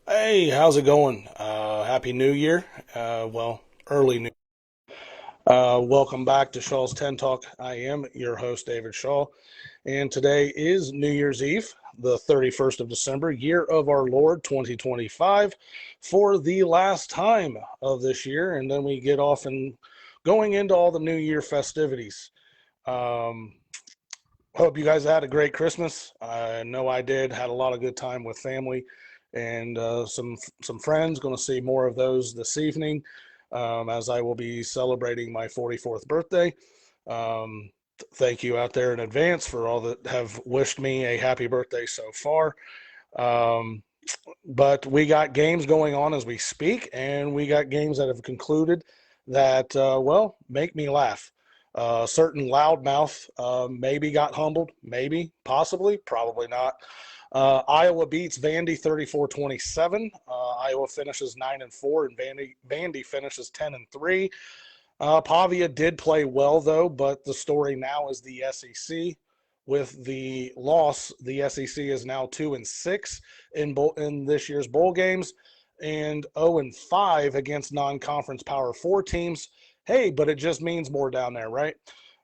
Hey, how's it going? Happy New Year. Early New. Welcome back to Shaw's 10 Talk. I am your host, David Shaw, and today is New Year's Eve, the 31st of December, year of our Lord 2025, for the last time of this year, and then we get off and going into all the New Year festivities. Um, Hope you guys had a great Christmas. I know I did. Had a lot of good time with family and some friends. Going to see more of those this evening, as I will be celebrating my 44th birthday. Thank you out there in advance for all that have wished me a happy birthday so far. Um, but we got games going on as we speak, and we got games that have concluded that, make me laugh. Certain loudmouth maybe got humbled, maybe, possibly, probably not. Iowa beats Vandy 34-27. Iowa finishes 9-4, and Vandy finishes 10-3. Pavia did play well, though, but the story now is the SEC. With the loss, the SEC is now 2-6 in this year's bowl games, and 0-5 against non-conference Power Four teams. Hey, but it just means more down there, right?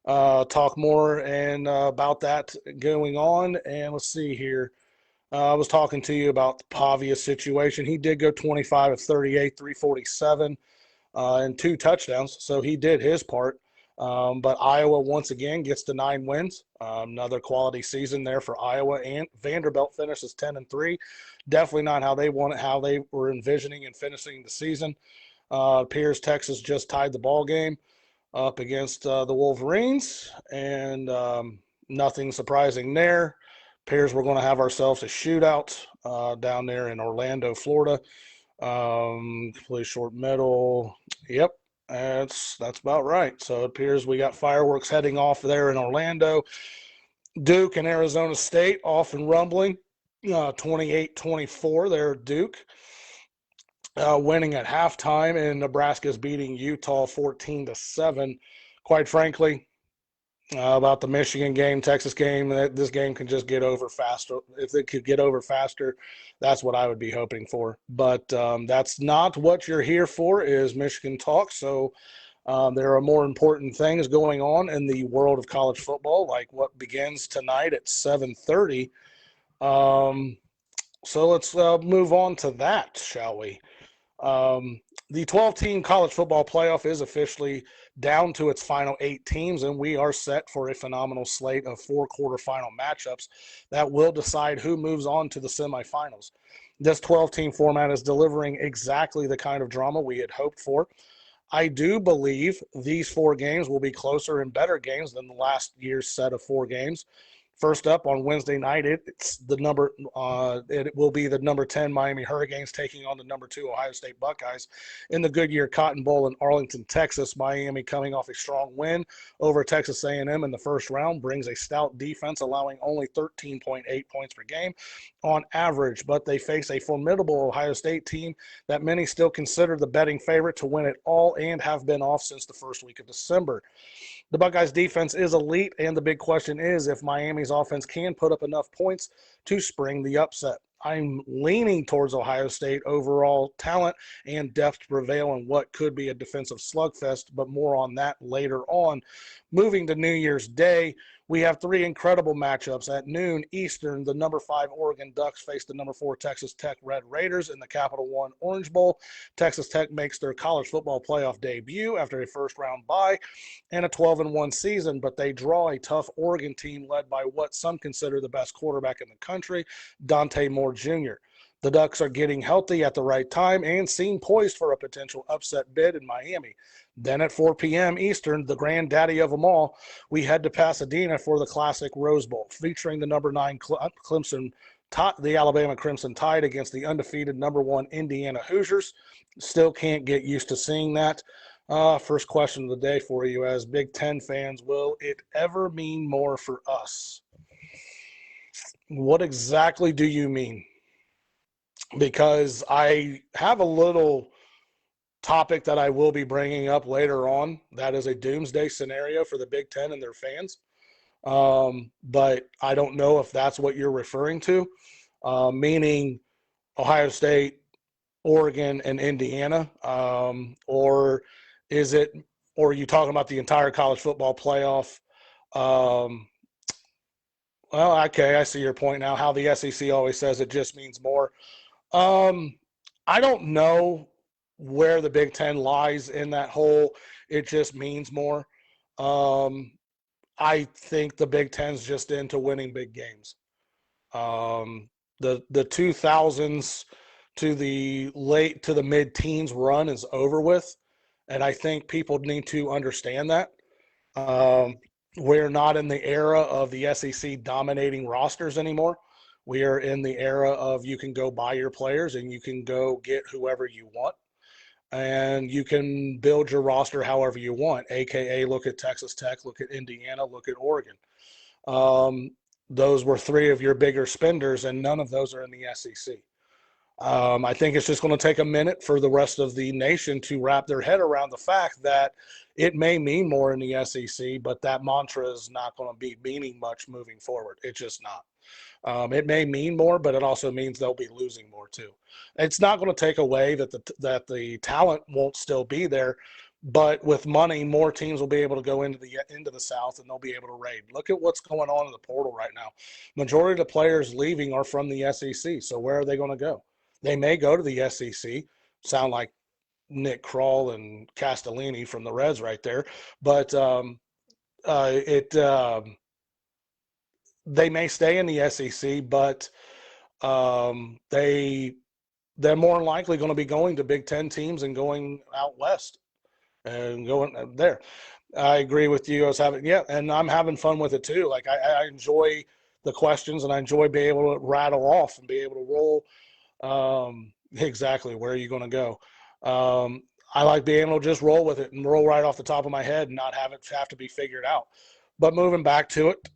Talk more and about that going on. And let's see here. I was talking to you about the Pavia situation. He did go 25 of 38, 347 and two touchdowns. So he did his part. But Iowa once again gets to 9 wins. Another quality season there for Iowa, and Vanderbilt finishes 10-3. Definitely not how they want it, how they were envisioning and finishing the season. Appears Texas just tied the ball game up against the Wolverines, and nothing surprising there. Appears we're going to have ourselves a shootout down there in Orlando, Florida. Complete short middle. Yep, that's about right. So it appears we got fireworks heading off there in Orlando. Duke and Arizona State off and rumbling. 28-24 there, Duke. Winning at halftime, and Nebraska's beating Utah 14-7. Quite frankly, about the Michigan game, Texas game, this game can just get over faster. If it could get over faster, that's what I would be hoping for. But that's not what you're here for, is Michigan talk. So there are more important things going on in the world of college football, like what begins tonight at 7:30. Um, so let's move on to that, shall we? The 12-team college football playoff is officially down to its final 8 teams, and we are set for a phenomenal slate of 4 quarterfinal matchups that will decide who moves on to the semifinals. This 12-team format is delivering exactly the kind of drama we had hoped for. I do believe these 4 games will be closer and better games than the last year's set of 4 games. First up on Wednesday night, it's the number. It will be the number 10 Miami Hurricanes taking on the number 2 Ohio State Buckeyes in the Goodyear Cotton Bowl in Arlington, Texas. Miami, coming off a strong win over Texas A&M in the first round, brings a stout defense, allowing only 13.8 points per game on average. But they face a formidable Ohio State team that many still consider the betting favorite to win it all, and have been off since the first week of December. The Buckeyes defense is elite, and the big question is if Miami's offense can put up enough points to spring the upset. I'm leaning towards Ohio State overall talent and depth to prevail in what could be a defensive slugfest, but more on that later on. Moving to New Year's Day, we have 3 incredible matchups. At noon Eastern, the number 5 Oregon Ducks face the number 4 Texas Tech Red Raiders in the Capital One Orange Bowl. Texas Tech makes their college football playoff debut after a first-round bye and a 12-1 season, but they draw a tough Oregon team led by what some consider the best quarterback in the country, Dante Moore Jr. The Ducks are getting healthy at the right time and seem poised for a potential upset bid in Miami. Then at 4 p.m. Eastern, the granddaddy of them all, we head to Pasadena for the classic Rose Bowl, featuring the number 9 Clemson, the Alabama Crimson Tide against the undefeated number 1 Indiana Hoosiers. Still can't get used to seeing that. First question of the day for you as Big Ten fans, will it ever mean more for us? What exactly do you mean? Because I have a little topic that I will be bringing up later on that is a doomsday scenario for the Big Ten and their fans. But I don't know if that's what you're referring to, meaning Ohio State, Oregon and Indiana, or is it? Or are you talking about the entire college football playoff? Um, well, okay, I see your point now. How the SEC always says it just means more. Um, I don't know where the Big Ten lies in that whole. It just means more. Um, I think the Big Ten's just into winning big games. Um, the 2000s to the mid teens run is over with, and I think people need to understand that. Um, we're not in the era of the SEC dominating rosters anymore. We are in the era of you can go buy your players and you can go get whoever you want, and you can build your roster however you want. AKA, look at Texas Tech, look at Indiana, look at Oregon. Um, those were three of your bigger spenders, and none of those are in the SEC. I think it's just going to take a minute for the rest of the nation to wrap their head around the fact that it may mean more in the SEC, but that mantra is not going to be meaning much moving forward. It's just not. It may mean more, but it also means they'll be losing more too. It's not going to take away that the talent won't still be there, but with money, more teams will be able to go into the South and they'll be able to raid. Look at what's going on in the portal right now. Majority of the players leaving are from the SEC. So where are they going to go? They may go to the SEC. Sound like Nick Kroll and Castellini from the Reds right there, but it they may stay in the SEC, but they're more than likely going to be going to Big Ten teams and going out west and going there. I agree with you. And I'm having fun with it too. Like I enjoy the questions and I enjoy being able to rattle off and be able to roll. Exactly. Where are you going to go? I like being able to just roll with it and roll right off the top of my head and not have to be figured out. But moving back to it,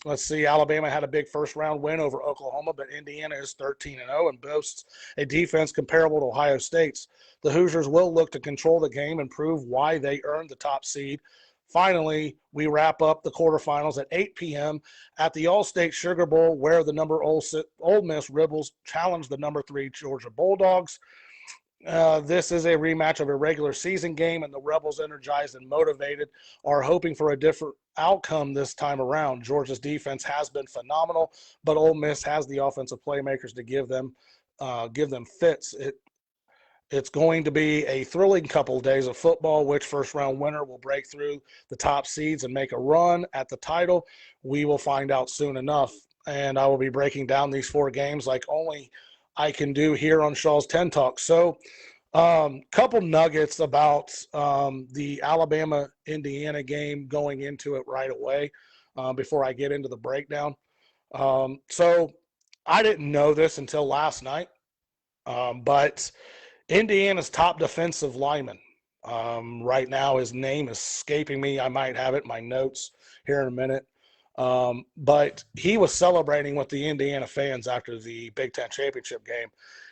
let's see. Alabama had a big first round win over Oklahoma, but Indiana is 13-0 and boasts a defense comparable to Ohio State's. The Hoosiers will look to control the game and prove why they earned the top seed. Finally, we wrap up the quarterfinals at 8 p.m. at the All-State Sugar Bowl, where the number Ole Miss Rebels challenge the number 3 Georgia Bulldogs. This is a rematch of a regular season game, and the Rebels, energized and motivated, are hoping for a different outcome this time around. Georgia's defense has been phenomenal, but Ole Miss has the offensive playmakers to give them fits. It's going to be a thrilling couple of days of football. Which first-round winner will break through the top seeds and make a run at the title? We will find out soon enough, and I will be breaking down these 4 games like only I can do here on Shaw's 10 Talk. So, couple nuggets about the Alabama-Indiana game going into it right away before I get into the breakdown. So, I didn't know this until last night, but Indiana's top defensive lineman. Right now, his name is escaping me. I might have it in my notes here in a minute. But he was celebrating with the Indiana fans after the Big Ten championship game.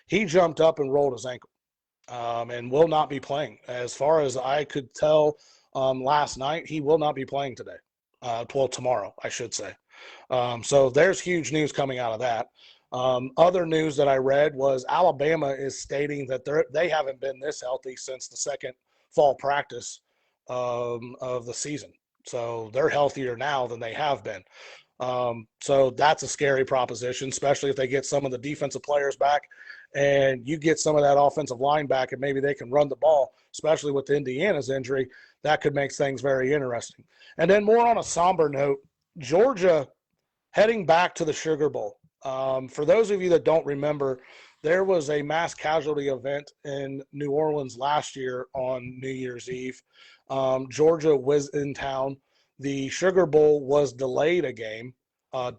He jumped up and rolled his ankle and will not be playing. As far as I could tell last night, he will not be playing today. Tomorrow, I should say. So there's huge news coming out of that. Other news that I read was Alabama is stating that they haven't been this healthy since the second fall practice of the season. So they're healthier now than they have been. So that's a scary proposition, especially if they get some of the defensive players back and you get some of that offensive line back and maybe they can run the ball, especially with Indiana's injury. That could make things very interesting. And then more on a somber note, Georgia heading back to the Sugar Bowl. For those of you that don't remember, there was a mass casualty event in New Orleans last year on New Year's Eve. Georgia was in town. The Sugar Bowl was delayed a day. So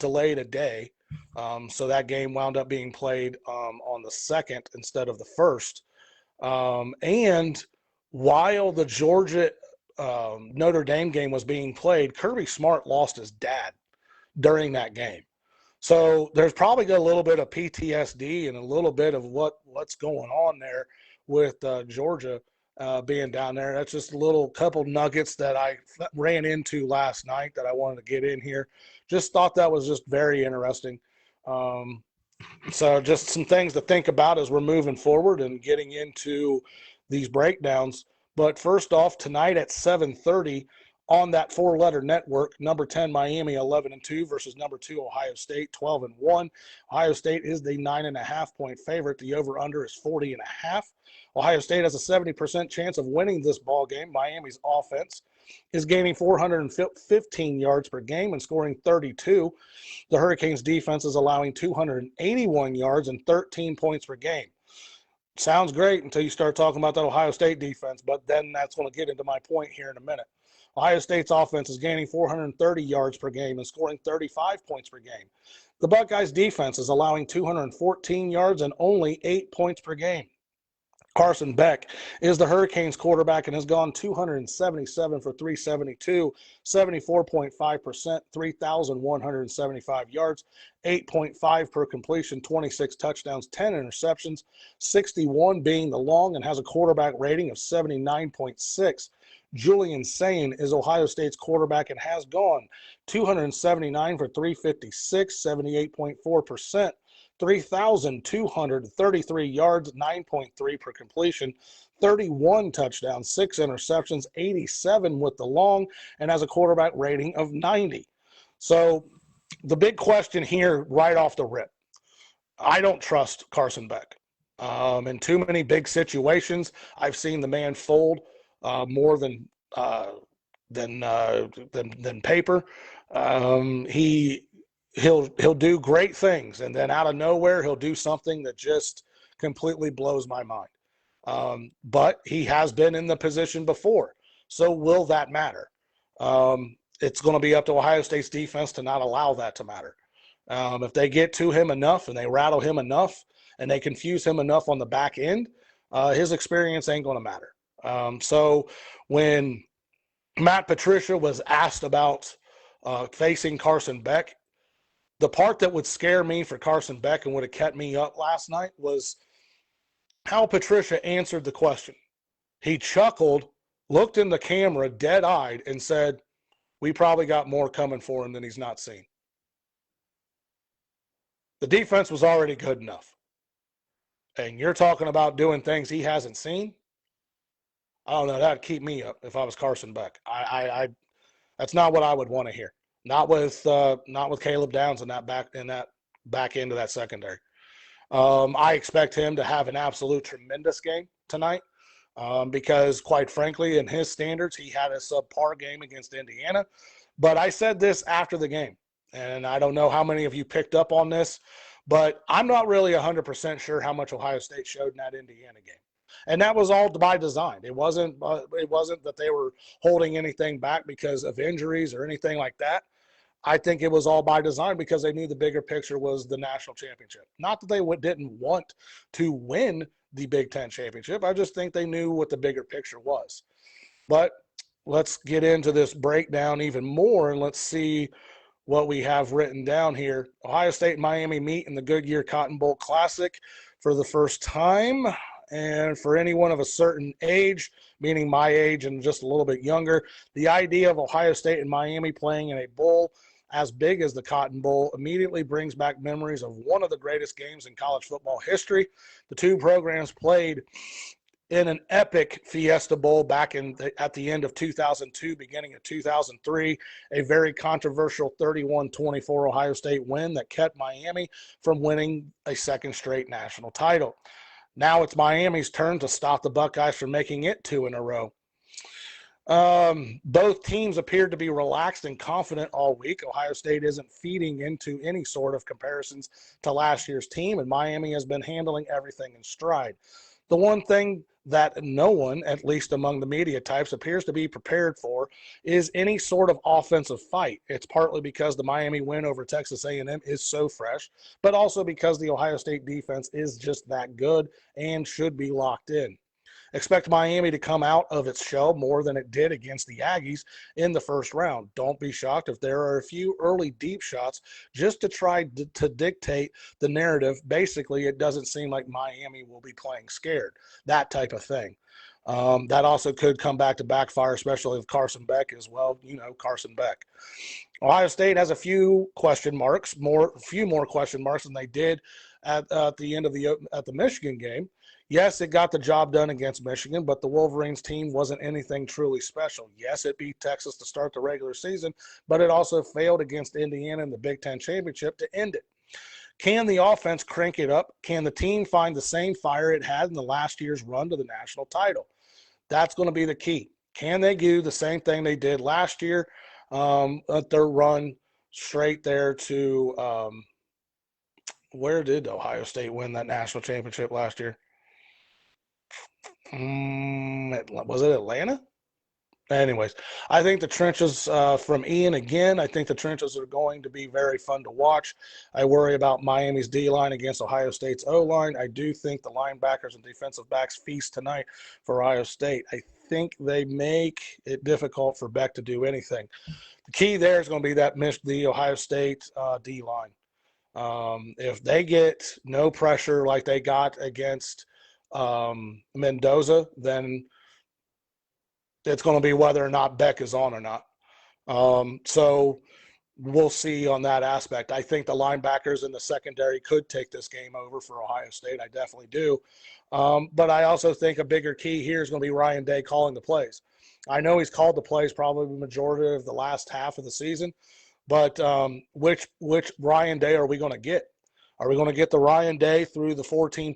that game wound up being played on the 2nd instead of the 1st. And while the Georgia Notre Dame game was being played, Kirby Smart lost his dad during that game. So there's probably got a little bit of PTSD and a little bit of what's going on there with Georgia being down there. That's just a little couple nuggets that I ran into last night that I wanted to get in here. Just thought that was just very interesting. So just some things to think about as we're moving forward and getting into these breakdowns. But first off, tonight at 7:30 on that four-letter network, number 10 Miami 11-2 versus number 2 Ohio State 12-1. Ohio State is the 9.5-point favorite. The over/under is 40.5. Ohio State has a 70% chance of winning this ball game. Miami's offense is gaining 415 yards per game and scoring 32. The Hurricanes' defense is allowing 281 yards and 13 points per game. Sounds great until you start talking about that Ohio State defense, but then that's going to get into my point here in a minute. Ohio State's offense is gaining 430 yards per game and scoring 35 points per game. The Buckeyes' defense is allowing 214 yards and only 8 points per game. Carson Beck is the Hurricanes quarterback and has gone 277 for 372, 74.5%, 3,175 yards, 8.5 per completion, 26 touchdowns, 10 interceptions, 61 being the long, and has a quarterback rating of 79.6. Julian Sain is Ohio State's quarterback and has gone 279 for 356, 78.4%. 3,233 yards, 9.3 per completion, 31 touchdowns, 6 interceptions, 87 with the long, and has a quarterback rating of 90. So the big question here right off the rip, I don't trust Carson Beck. In too many big situations, I've seen the man fold more than paper. He'll do great things, and then out of nowhere he'll do something that just completely blows my mind. But he has been in the position before, so will that matter? It's going to be up to Ohio State's defense to not allow that to matter. If they get to him enough and they rattle him enough and they confuse him enough on the back end, his experience ain't going to matter. So when Matt Patricia was asked about facing Carson Beck, the part that would scare me for Carson Beck and would have kept me up last night was how Patricia answered the question. He chuckled, looked in the camera dead-eyed, and said, "We probably got more coming for him than he's not seen." The defense was already good enough. And you're talking about doing things he hasn't seen? I don't know. That'd keep me up if I was Carson Beck. That's not what I would want to hear. Not with Caleb Downs in that back end of that secondary. I expect him to have an absolute tremendous game tonight because, quite frankly, in his standards, he had a subpar game against Indiana. But I said this after the game, and I don't know how many of you picked up on this, but I'm not really 100% sure how much Ohio State showed in that Indiana game. And that was all by design. It wasn't that they were holding anything back because of injuries or anything like that. I think it was all by design because they knew the bigger picture was the national championship. Not that they didn't want to win the Big Ten championship. I just think they knew what the bigger picture was. But let's get into this breakdown even more, and let's see what we have written down here. Ohio State and Miami meet in the Goodyear Cotton Bowl Classic for the first time. And for anyone of a certain age, meaning my age and just a little bit younger, the idea of Ohio State and Miami playing in a bowl as big as the Cotton Bowl immediately brings back memories of one of the greatest games in college football history. The two programs played in an epic Fiesta Bowl back at the end of 2002, beginning of 2003, a very controversial 31-24 Ohio State win that kept Miami from winning a second straight national title. Now it's Miami's turn to stop the Buckeyes from making it two in a row. Both teams appeared to be relaxed and confident all week. Ohio State isn't feeding into any sort of comparisons to last year's team, and Miami has been handling everything in stride. The one thing that no one, at least among the media types, appears to be prepared for is any sort of offensive fight. It's partly because the Miami win over Texas A&M is so fresh, but also because the Ohio State defense is just that good and should be locked in. Expect Miami to come out of its shell more than it did against the Aggies in the first round. Don't be shocked if there are a few early deep shots just to try to dictate the narrative. Basically, it doesn't seem like Miami will be playing scared, that type of thing. That also could come back to backfire, especially if Carson Beck as well. Carson Beck. Ohio State has a few more question marks than they did at the end of the Michigan game. Yes, it got the job done against Michigan, but the Wolverines team wasn't anything truly special. Yes, it beat Texas to start the regular season, but it also failed against Indiana in the Big Ten championship to end it. Can the offense crank it up? Can the team find the same fire it had in the last year's run to the national title? That's going to be the key. Can they do the same thing they did last year at their run straight there to where did Ohio State win that national championship last year? Was it Atlanta? Anyways, I think the trenches from Ian again. I think the trenches are going to be very fun to watch. I worry about Miami's D line against Ohio State's O line. I do think the linebackers and defensive backs feast tonight for Ohio State. I think they make it difficult for Beck to do anything. The key there is going to be the Ohio State D line. If they get no pressure like they got against Mendoza, then it's going to be whether or not Beck is on or not. So we'll see on that aspect. I think the linebackers in the secondary could take this game over for Ohio State. I definitely do. But I also think a bigger key here is going to be Ryan Day calling the plays. I know he's called the plays probably the majority of the last half of the season, but which Ryan Day are we going to get? Are we going to get the Ryan Day through the 14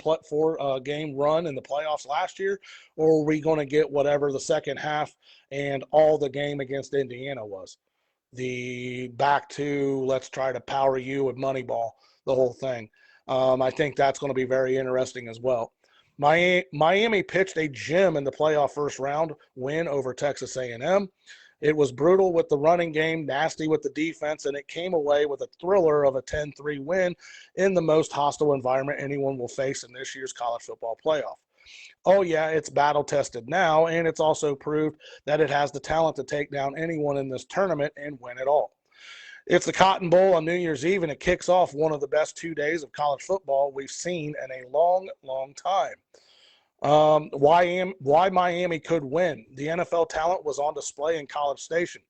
game run in the playoffs last year, or are we going to get whatever the second half and all the game against Indiana was? The back to let's try to power you with Moneyball, the whole thing. I think that's going to be very interesting as well. Miami pitched a gem in the playoff first round win over Texas A&M. It was brutal with the running game, nasty with the defense, and it came away with a thriller of a 10-3 win in the most hostile environment anyone will face in this year's college football playoff. Oh, yeah, it's battle-tested now, and it's also proved that it has the talent to take down anyone in this tournament and win it all. It's the Cotton Bowl on New Year's Eve, and it kicks off one of the best 2 days of college football we've seen in a long, long time. Why Miami could win. The NFL talent was on display in College Station.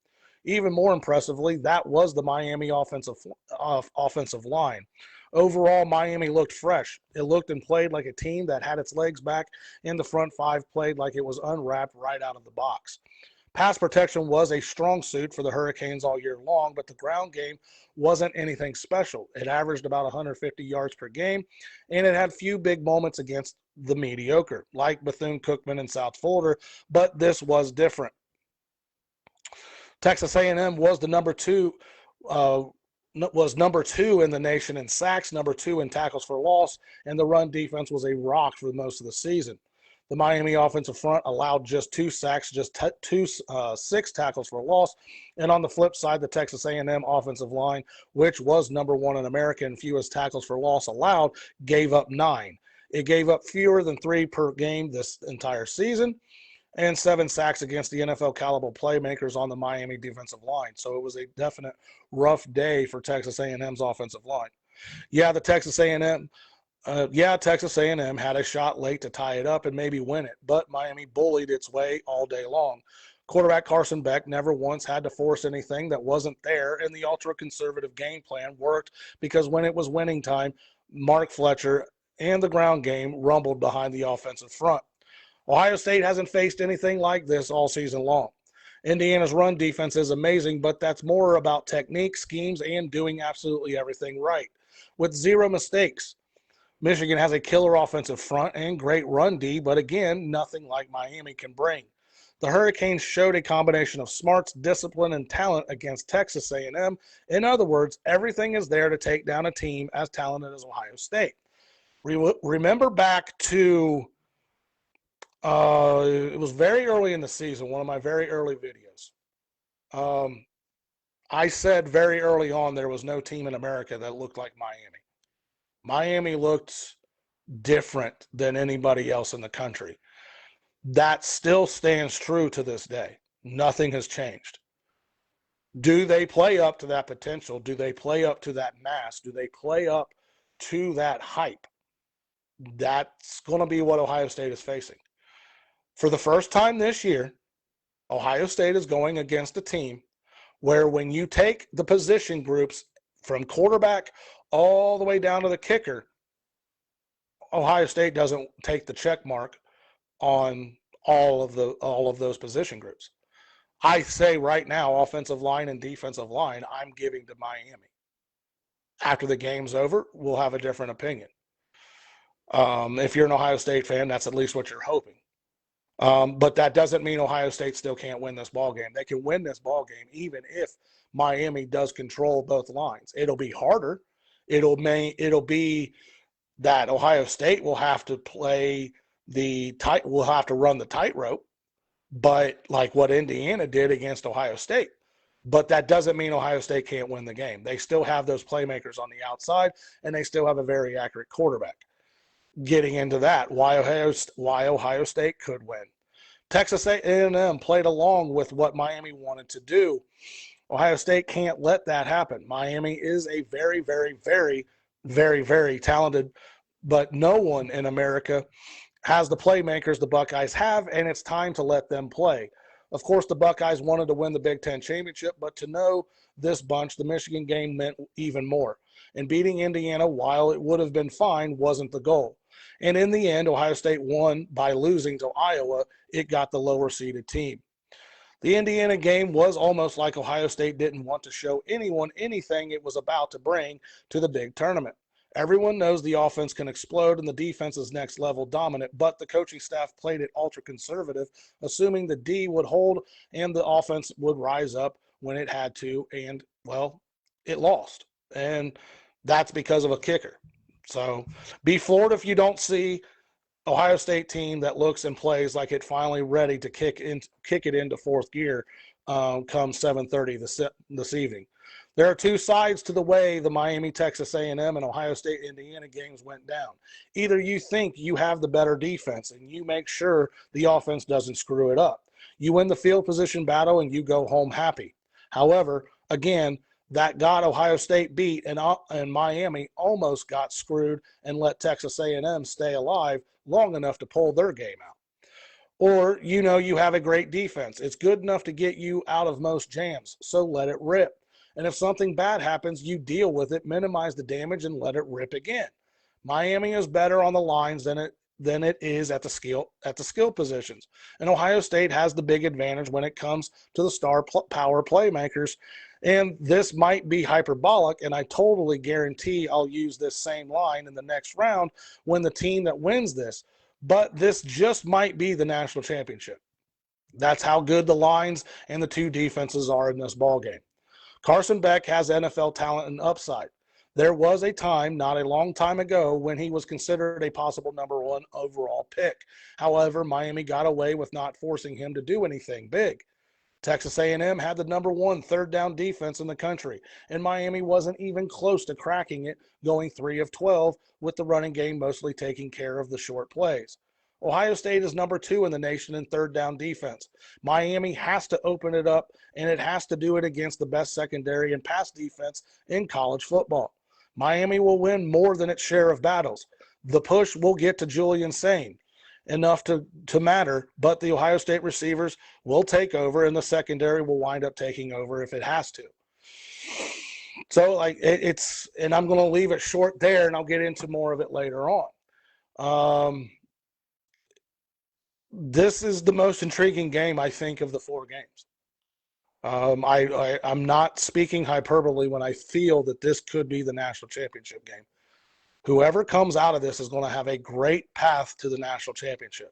Even more impressively, that was the Miami offensive line. Overall, Miami looked fresh. It looked and played like a team that had its legs back, and the front five played like it was unwrapped right out of the box. Pass protection was a strong suit for the Hurricanes all year long, but the ground game wasn't anything special. It averaged about 150 yards per game, and it had few big moments against the mediocre, like Bethune-Cookman and South Florida, but this was different. Texas A&M was the number two in the nation in sacks, number 2 in tackles for loss, and the run defense was a rock for most of the season. The Miami offensive front allowed just 2 sacks, just 6 tackles for loss. And on the flip side, the Texas A&M offensive line, which was number 1 in America and fewest tackles for loss allowed, gave up 9. It gave up fewer than 3 per game this entire season and 7 sacks against the NFL caliber playmakers on the Miami defensive line. So it was a definite rough day for Texas A&M's offensive line. Yeah, Texas A&M had a shot late to tie it up and maybe win it, but Miami bullied its way all day long. Quarterback Carson Beck never once had to force anything that wasn't there, and the ultra-conservative game plan worked because when it was winning time, Mark Fletcher and the ground game rumbled behind the offensive front. Ohio State hasn't faced anything like this all season long. Indiana's run defense is amazing, but that's more about technique, schemes, and doing absolutely everything right, with 0 mistakes. Michigan has a killer offensive front and great run D, but again, nothing like Miami can bring. The Hurricanes showed a combination of smarts, discipline, and talent against Texas A&M. In other words, everything is there to take down a team as talented as Ohio State. Remember back to, it was very early in the season, one of my very early videos. I said very early on there was no team in America that looked like Miami. Miami looked different than anybody else in the country. That still stands true to this day. Nothing has changed. Do they play up to that potential? Do they play up to that mass? Do they play up to that hype? That's going to be what Ohio State is facing. For the first time this year, Ohio State is going against a team where when you take the position groups from quarterback all the way down to the kicker, Ohio State doesn't take the check mark on all of those position groups. I say right now, offensive line and defensive line, I'm giving to Miami. After the game's over, we'll have a different opinion. If you're an Ohio State fan, that's at least what you're hoping. But that doesn't mean Ohio State still can't win this ball game. They can win this ball game even if Miami does control both lines. It'll be harder. It'll be that Ohio State will have to play will have to run the tightrope, but like what Indiana did against Ohio State. But that doesn't mean Ohio State can't win the game. They still have those playmakers on the outside, and they still have a very accurate quarterback. Getting into that, why Ohio State could win. Texas A&M played along with what Miami wanted to do. Ohio State can't let that happen. Miami is a very, very, very, very, very talented, but no one in America has the playmakers the Buckeyes have, and it's time to let them play. Of course, the Buckeyes wanted to win the Big Ten championship, but to know this bunch, the Michigan game meant even more. And beating Indiana, while it would have been fine, wasn't the goal. And in the end, Ohio State won by losing to Iowa. It got the lower-seeded team. The Indiana game was almost like Ohio State didn't want to show anyone anything it was about to bring to the big tournament. Everyone knows the offense can explode and the defense is next level dominant, but the coaching staff played it ultra conservative, assuming the D would hold and the offense would rise up when it had to, and, well, it lost. And that's because of a kicker. So be floored if you don't see Ohio State team that looks and plays like it finally ready to kick it into fourth gear come 7:30 this evening. There are two sides to the way the Miami, Texas A&M, and Ohio State, Indiana games went down. Either you think you have the better defense and you make sure the offense doesn't screw it up. You win the field position battle and you go home happy. However, again, that got Ohio State beat, and Miami almost got screwed and let Texas A&M stay alive long enough to pull their game out. Or, you have a great defense. It's good enough to get you out of most jams, so let it rip. And if something bad happens, you deal with it, minimize the damage, and let it rip again. Miami is better on the lines than it is at the skill positions. And Ohio State has the big advantage when it comes to the star power playmakers. And this might be hyperbolic, and I totally guarantee I'll use this same line in the next round when the team that wins this. But this just might be the national championship. That's how good the lines and the two defenses are in this ballgame. Carson Beck has NFL talent and upside. There was a time, not a long time ago, when he was considered a possible number one overall pick. However, Miami got away with not forcing him to do anything big. Texas A&M had the number one third down defense in the country, and Miami wasn't even close to cracking it, going 3 of 12 with the running game mostly taking care of the short plays. Ohio State is number 2 in the nation in third down defense. Miami has to open it up, and it has to do it against the best secondary and pass defense in college football. Miami will win more than its share of battles. The push will get to Julian Sain enough to matter, but the Ohio State receivers will take over, and the secondary will wind up taking over if it has to. So, and I'm going to leave it short there, and I'll get into more of it later on. This is the most intriguing game, I think, of the 4 games. I'm not speaking hyperbole when I feel that this could be the national championship game. Whoever comes out of this is going to have a great path to the national championship.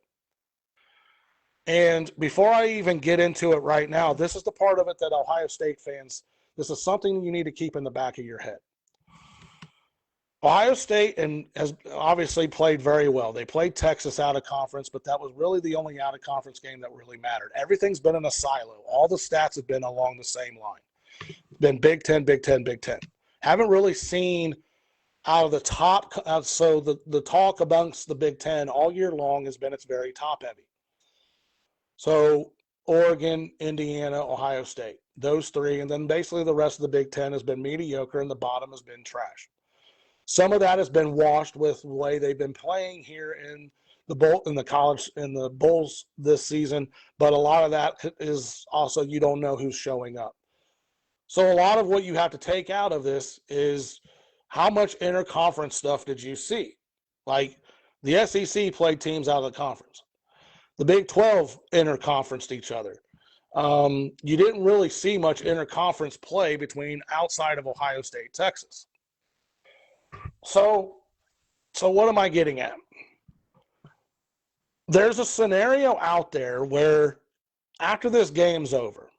And before I even get into it right now, this is the part of it that Ohio State fans, this is something you need to keep in the back of your head. Ohio State has obviously played very well. They played Texas out of conference, but that was really the only out of conference game that really mattered. Everything's been in a silo. All the stats have been along the same line. It's been Big Ten, Big Ten, Big Ten. Haven't really seen out of the top, so the talk amongst the Big Ten all year long has been it's very top heavy. So Oregon, Indiana, Ohio State, those 3, and then basically the rest of the Big Ten has been mediocre and the bottom has been trash. Some of that has been washed with the way they've been playing here in the Bulls this season, but a lot of that is also you don't know who's showing up. So a lot of what you have to take out of this is how much interconference stuff did you see? Like the SEC played teams out of the conference. The Big 12 interconferenced each other. You didn't really see much interconference play between outside of Ohio State, Texas. So what am I getting at? There's a scenario out there where after this game's over,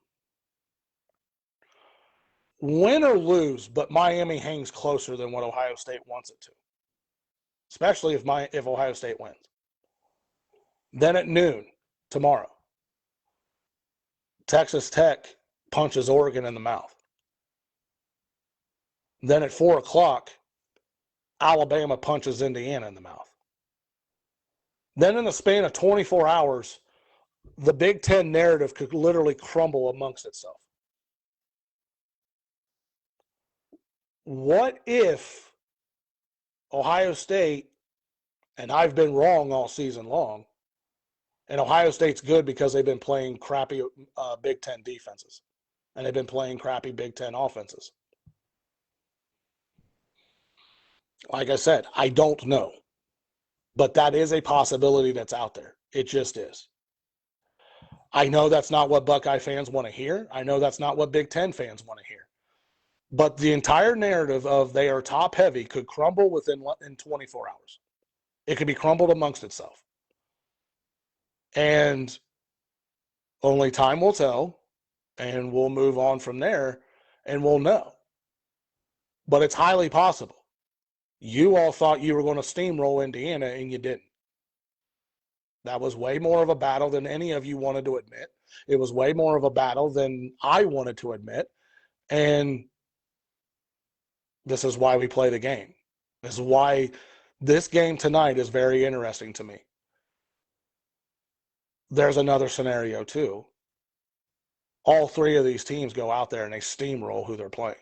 win or lose, but Miami hangs closer than what Ohio State wants it to, especially if Ohio State wins. Then at noon tomorrow, Texas Tech punches Oregon in the mouth. Then at 4 o'clock, Alabama punches Indiana in the mouth. Then in the span of 24 hours, the Big Ten narrative could literally crumble amongst itself. What if Ohio State, and I've been wrong all season long, and Ohio State's good because they've been playing crappy Big Ten defenses, and they've been playing crappy Big Ten offenses. Like I said, I don't know. But that is a possibility that's out there. It just is. I know that's not what Buckeye fans want to hear. I know that's not what Big Ten fans want to hear. But the entire narrative of they are top heavy could crumble in 24 hours. It could be crumbled amongst itself. And only time will tell, and we'll move on from there, and we'll know. But it's highly possible. You all thought you were going to steamroll Indiana, and you didn't. That was way more of a battle than any of you wanted to admit. It was way more of a battle than I wanted to admit. And this is why we play the game. This is why this game tonight is very interesting to me. There's another scenario, too. All three of these teams go out there and they steamroll who they're playing.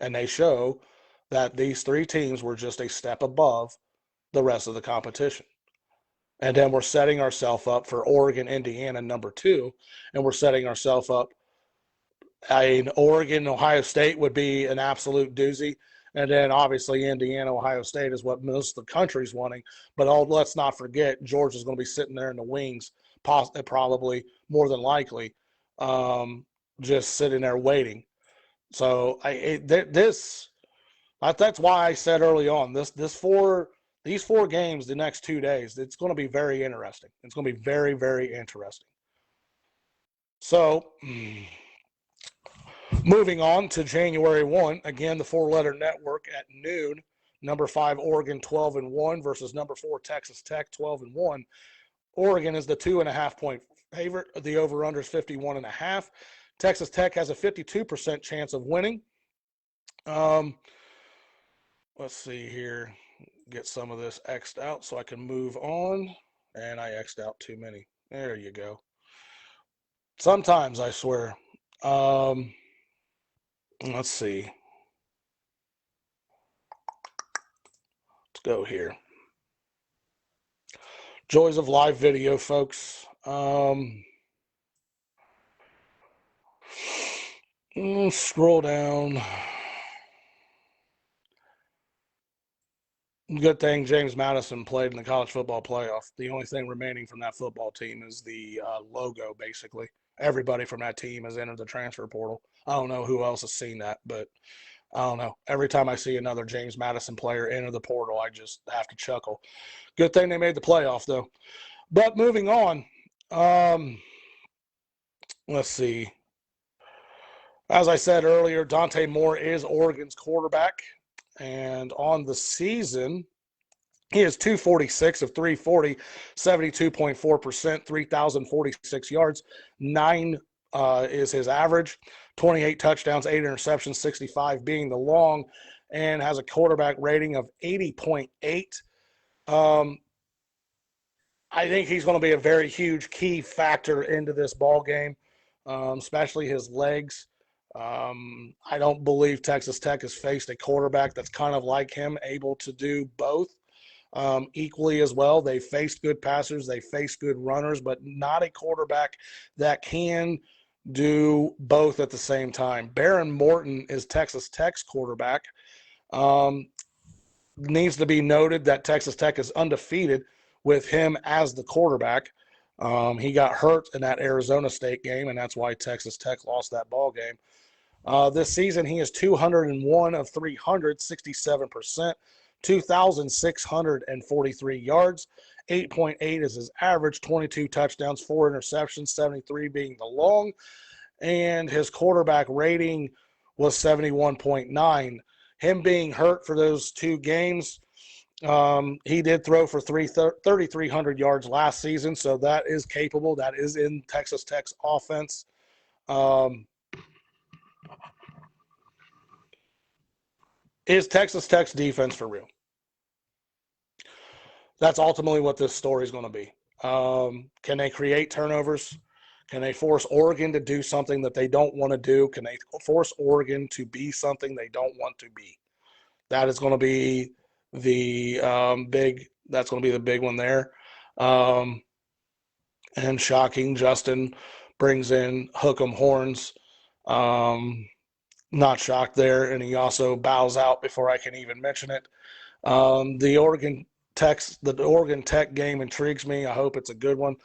And they show that these three teams were just a step above the rest of the competition. And then we're setting ourselves up for Oregon, Indiana, number 2. And we're setting ourselves up. Oregon, Ohio State would be an absolute doozy. And then obviously Indiana, Ohio State is what most of the country's wanting. But let's not forget, Georgia's going to be sitting there in the wings, probably more than likely, just sitting there waiting. So that's why I said early on, these 4 games the next 2 days, it's going to be very interesting. It's going to be very, very interesting. So moving on to January 1, again, the 4-letter network at noon, number 5 Oregon 12-1 versus number 4 Texas Tech 12-1. Oregon is the 2.5-point favorite. The over-under is 51.5. Texas Tech has a 52% chance of winning. Let's see here. Get some of this X'd out so I can move on. And I X'd out too many. There you go. Sometimes, I swear. Let's see. Let's go here. Joys of live video, folks. Scroll down. Good thing James Madison played in the college football playoff. The only thing remaining from that football team is the logo, basically. Everybody from that team has entered the transfer portal. I don't know who else has seen that, but I don't know. Every time I see another James Madison player enter the portal, I just have to chuckle. Good thing they made the playoff, though. But moving on, let's see. As I said earlier, Dante Moore is Oregon's quarterback. And on the season, he is 246 of 340, 72.4%, 3,046 yards. 9 is his average. 28 touchdowns, 8 interceptions, 65 being the long, and has a quarterback rating of 80.8. I think he's going to be a very huge key factor into this ball game, especially his legs. I don't believe Texas Tech has faced a quarterback that's kind of like him, able to do both. equally as well. They faced good passers, they faced good runners, but not a quarterback that can do both at the same time. Baron Morton is Texas Tech's quarterback. Um, Needs to be noted that Texas Tech is undefeated with him as the quarterback. He got hurt in that Arizona State game, and that's why Texas Tech lost that ball game. This season, he is 201 of 300, 67%, 2,643 yards, 8.8 is his average, 22 touchdowns, 4 interceptions, 73 being the long, and his quarterback rating was 71.9. Him being hurt for those 2 games, he did throw for 3,300 yards last season, so that is capable. That is in Texas Tech's offense. Is Texas Tech's defense for real? That's ultimately what this story is going to be. Can they create turnovers? Can they force Oregon to do something that they don't want to do? Can they force Oregon to be something they don't want to be? That is going to be the big. That's going to be the big one there. And shocking, Justin brings in Hook'em horns. Not shocked there, and he also bows out before I can even mention it. The Oregon Tech game intrigues me. I hope it's a good one.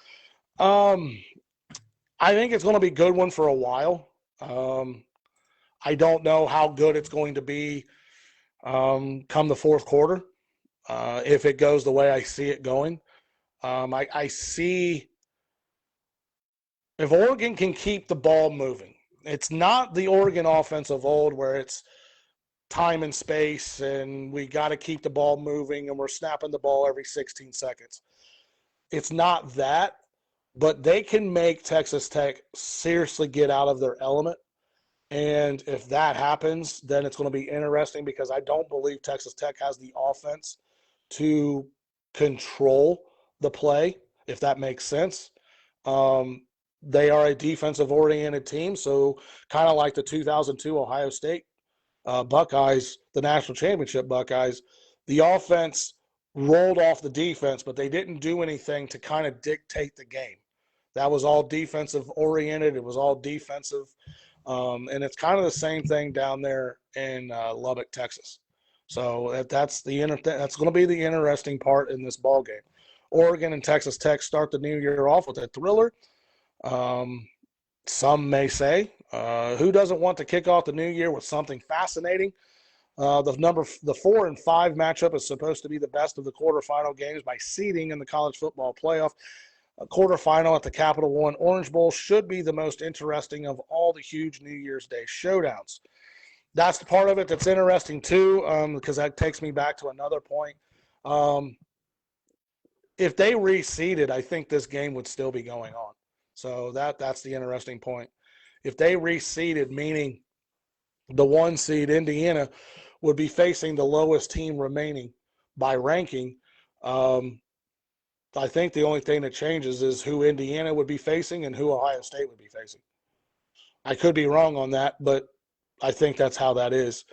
I think it's going to be a good one for a while. I don't know how good it's going to be come the fourth quarter. If it goes the way I see it going, I see if Oregon can keep the ball moving. It's not the Oregon offense of old where it's time and space and we got to keep the ball moving and we're snapping the ball every 16 seconds. It's not that, but they can make Texas Tech seriously get out of their element. And if that happens, then it's going to be interesting because I don't believe Texas Tech has the offense to control the play, if that makes sense. They are a defensive-oriented team, so kind of like the 2002 Ohio State Buckeyes, the national championship Buckeyes, the offense rolled off the defense, but they didn't do anything to kind of dictate the game. That was all defensive-oriented. It was all defensive. And it's kind of the same thing down there in Lubbock, Texas. So that's going to be the interesting part in this ball game. Oregon and Texas Tech start the new year off with a thriller. Some may say, who doesn't want to kick off the new year with something fascinating? The 4 and 5 matchup is supposed to be the best of the quarterfinal games by seeding in the college football playoff. A quarterfinal at the Capital One Orange Bowl should be the most interesting of all the huge New Year's Day showdowns. That's the part of it that's interesting too, because that takes me back to another point. If they reseeded, I think this game would still be going on. So that's the interesting point. If they reseeded, meaning the 1 seed Indiana would be facing the lowest team remaining by ranking. I think the only thing that changes is who Indiana would be facing and who Ohio State would be facing. I could be wrong on that, but I think that's how that is.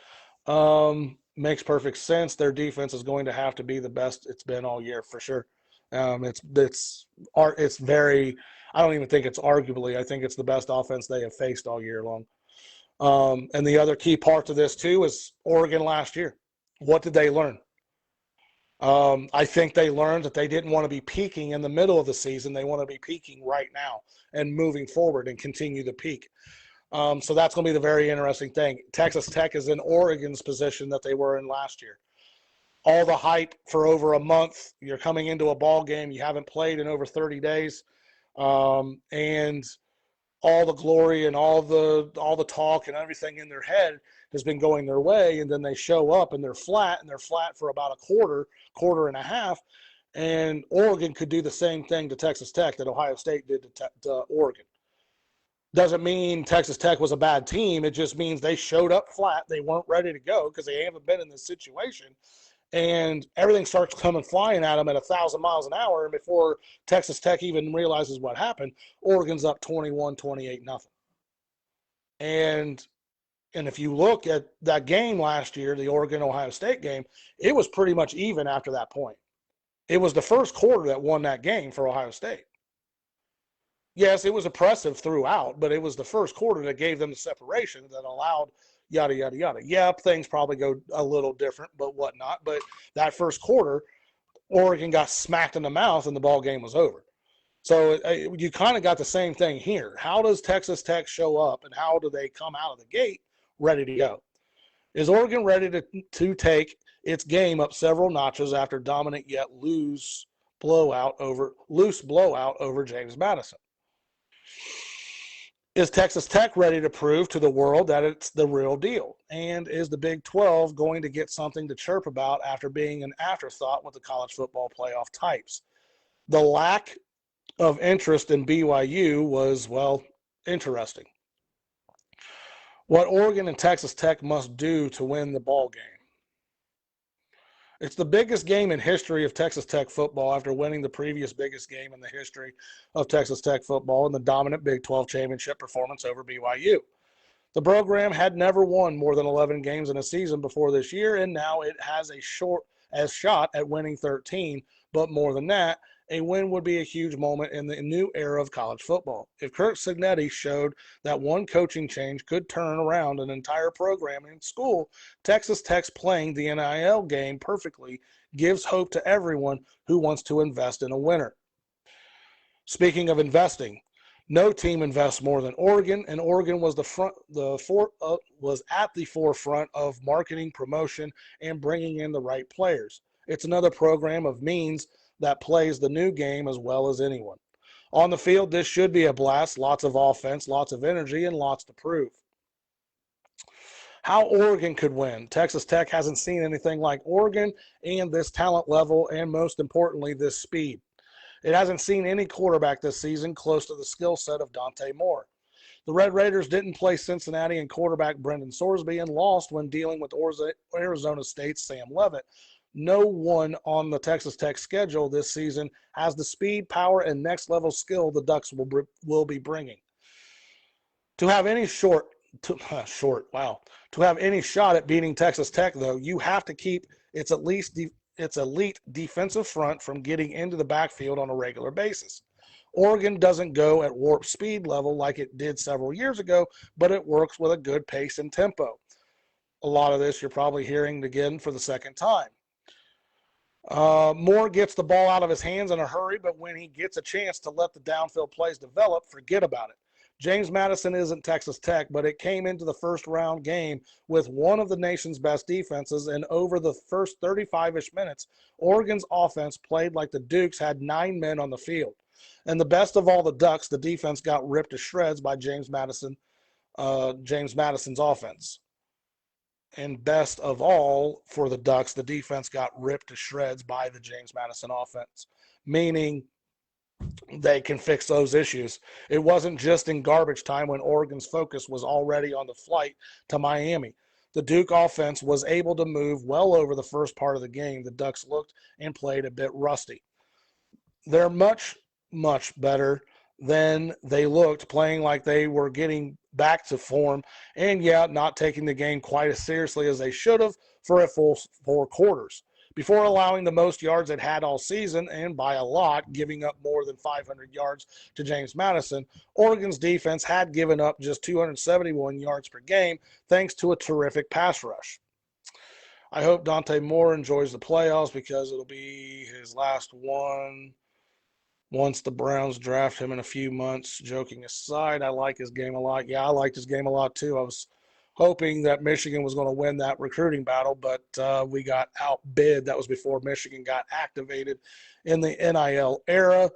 Makes perfect sense. Their defense is going to have to be the best it's been all year for sure. It's very. I don't even think it's arguably. I think it's the best offense they have faced all year long. And the other key part to this too is Oregon last year. What did they learn? I think they learned that they didn't want to be peaking in the middle of the season. They want to be peaking right now and moving forward and continue to peak. So that's going to be the very interesting thing. Texas Tech is in Oregon's position that they were in last year. All the hype for over a month. You're coming into a ball game you haven't played in over 30 days. And all the glory and all the talk and everything in their head has been going their way, and then they show up and they're flat for about a quarter and a half, and Oregon could do the same thing to Texas Tech that Ohio State did to Oregon. Doesn't mean Texas Tech was a bad team. It just means they showed up flat. They weren't ready to go because they haven't been in this situation. And everything starts coming flying at them at 1,000 miles an hour. And before Texas Tech even realizes what happened, Oregon's up 21-28 nothing. And if you look at that game last year, the Oregon-Ohio State game, it was pretty much even after that point. It was the first quarter that won that game for Ohio State. Yes, it was oppressive throughout, but it was the first quarter that gave them the separation that allowed yada, yada, yada. Yeah, things probably go a little different, but whatnot. But that first quarter, Oregon got smacked in the mouth and the ball game was over. So you kind of got the same thing here. How does Texas Tech show up and how do they come out of the gate ready to go? Is Oregon ready to take its game up several notches after dominant yet loose blowout over James Madison? Is Texas Tech ready to prove to the world that it's the real deal? And is the Big 12 going to get something to chirp about after being an afterthought with the college football playoff types? The lack of interest in BYU was, well, interesting. What Oregon and Texas Tech must do to win the ball game. It's the biggest game in history of Texas Tech football after winning the previous biggest game in the history of Texas Tech football in the dominant Big 12 championship performance over BYU. The program had never won more than 11 games in a season before this year, and now it has a shot at winning 13. But more than that, a win would be a huge moment in the new era of college football. If Kirk Cignetti showed that one coaching change could turn around an entire program in school, Texas Tech's playing the NIL game perfectly gives hope to everyone who wants to invest in a winner. Speaking of investing, no team invests more than Oregon, and Oregon was was at the forefront of marketing, promotion, and bringing in the right players. It's another program of means that plays the new game as well as anyone. On the field, this should be a blast. Lots of offense, lots of energy, and lots to prove. How Oregon could win. Texas Tech hasn't seen anything like Oregon and this talent level, and most importantly, this speed. It hasn't seen any quarterback this season close to the skill set of Dante Moore. The Red Raiders didn't play Cincinnati and quarterback Brendan Sorsby and lost when dealing with Arizona State's Sam Levitt. No one on the Texas Tech schedule this season has the speed, power, and next level skill the Ducks will be bringing. To have any to have any shot at beating Texas Tech, though, you have to keep its elite defensive front from getting into the backfield on a regular basis. Oregon doesn't go at warp speed level like it did several years ago, but it works with a good pace and tempo. A lot of this you're probably hearing again for the second time. Moore gets the ball out of his hands in a hurry, but when he gets a chance to let the downfield plays develop, forget about it. James Madison isn't Texas Tech, but it came into the first round game with one of the nation's best defenses, and over the first 35-ish minutes, Oregon's offense played like the Dukes had 9 men on the field. And the best of all the Ducks, the defense got ripped to shreds by James Madison's offense. And best of all for the Ducks, the defense got ripped to shreds by the James Madison offense, meaning they can fix those issues. It wasn't just in garbage time when Oregon's focus was already on the flight to Miami. The Duke offense was able to move well over the first part of the game. The Ducks looked and played a bit rusty. They're much, much better than they looked, playing like they were getting back to form and, not taking the game quite as seriously as they should have for a full 4 quarters. Before allowing the most yards it had all season, and by a lot, giving up more than 500 yards to James Madison, Oregon's defense had given up just 271 yards per game thanks to a terrific pass rush. I hope Dante Moore enjoys the playoffs because it'll be his last one once the Browns draft him in a few months. Joking aside, I like his game a lot. Yeah, I liked his game a lot too. I was hoping that Michigan was going to win that recruiting battle, but we got outbid. That was before Michigan got activated in the NIL era.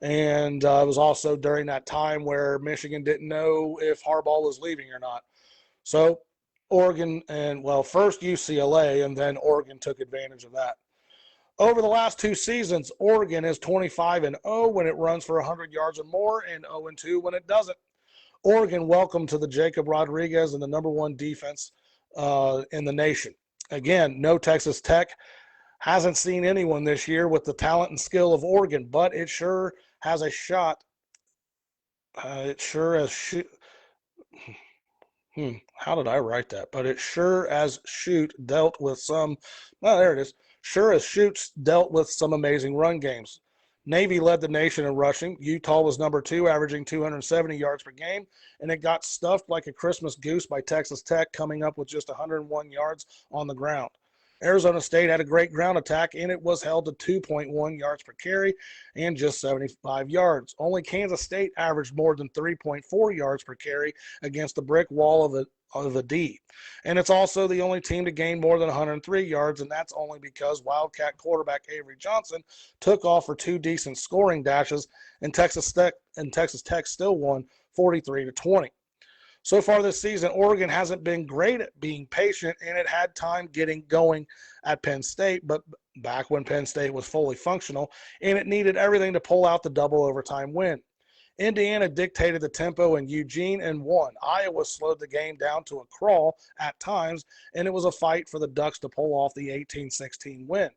And it was also during that time where Michigan didn't know if Harbaugh was leaving or not. So Oregon first UCLA, and then Oregon took advantage of that. Over the last 2 seasons, Oregon is 25-0 when it runs for 100 yards or more and 0-2 when it doesn't. Oregon, welcome to the Jacob Rodriguez and the number 1 defense in the nation. Again, no Texas Tech hasn't seen anyone this year with the talent and skill of Oregon, but it sure has a shot. How did I write that? But it sure as shoot dealt with some. Oh, there it is. Sure as shoots dealt with some amazing run games. Navy led the nation in rushing. Utah was number 2, averaging 270 yards per game, and it got stuffed like a Christmas goose by Texas Tech, coming up with just 101 yards on the ground. Arizona State had a great ground attack, and it was held to 2.1 yards per carry and just 75 yards. Only Kansas State averaged more than 3.4 yards per carry against the brick wall of a D. And it's also the only team to gain more than 103 yards, and that's only because Wildcat quarterback Avery Johnson took off for 2 decent scoring dashes, and Texas Tech still won 43-20. So far this season, Oregon hasn't been great at being patient, and it had time getting going at Penn State, but back when Penn State was fully functional, and it needed everything to pull out the double overtime win. Indiana dictated the tempo in Eugene and won. Iowa slowed the game down to a crawl at times, and it was a fight for the Ducks to pull off the 18-16 win.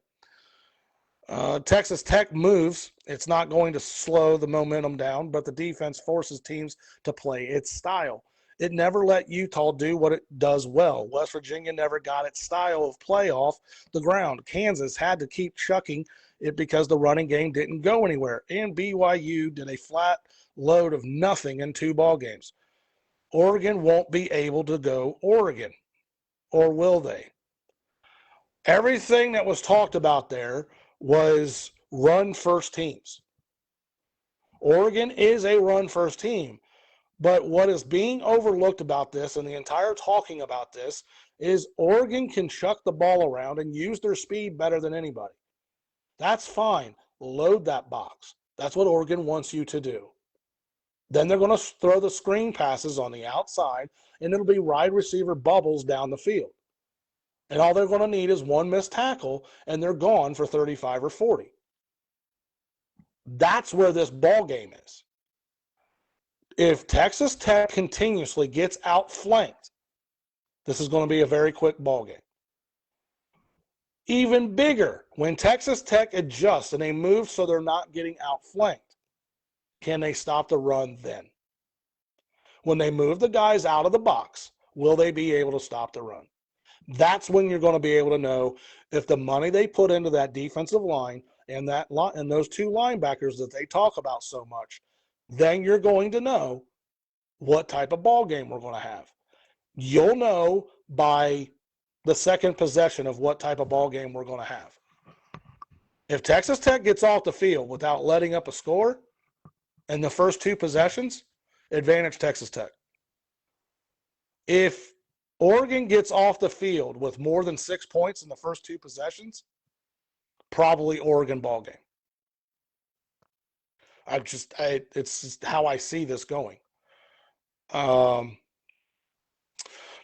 Texas Tech moves. It's not going to slow the momentum down, but the defense forces teams to play its style. It never let Utah do what it does well. West Virginia never got its style of play off the ground. Kansas had to keep chucking it because the running game didn't go anywhere. And BYU did a flat load of nothing in 2 ball games. Oregon won't be able to go Oregon, or will they? Everything that was talked about there was run first teams. Oregon is a run first team. But what is being overlooked about this and the entire talking about this is Oregon can chuck the ball around and use their speed better than anybody. That's fine. Load that box. That's what Oregon wants you to do. Then they're going to throw the screen passes on the outside, and it'll be wide receiver bubbles down the field. And all they're going to need is one missed tackle, and they're gone for 35 or 40. That's where this ball game is. If Texas Tech continuously gets outflanked, this is going to be a very quick ball game. Even bigger, when Texas Tech adjusts and they move so they're not getting outflanked, can they stop the run then? When they move the guys out of the box, will they be able to stop the run? That's when you're going to be able to know if the money they put into that defensive line and those 2 linebackers that they talk about so much, then you're going to know what type of ball game we're going to have. You'll know by the second possession of what type of ball game we're going to have. If Texas Tech gets off the field without letting up a score in the first 2 possessions, advantage Texas Tech. If Oregon gets off the field with more than 6 points in the first 2 possessions, probably Oregon ball game. It's just how I see this going. No,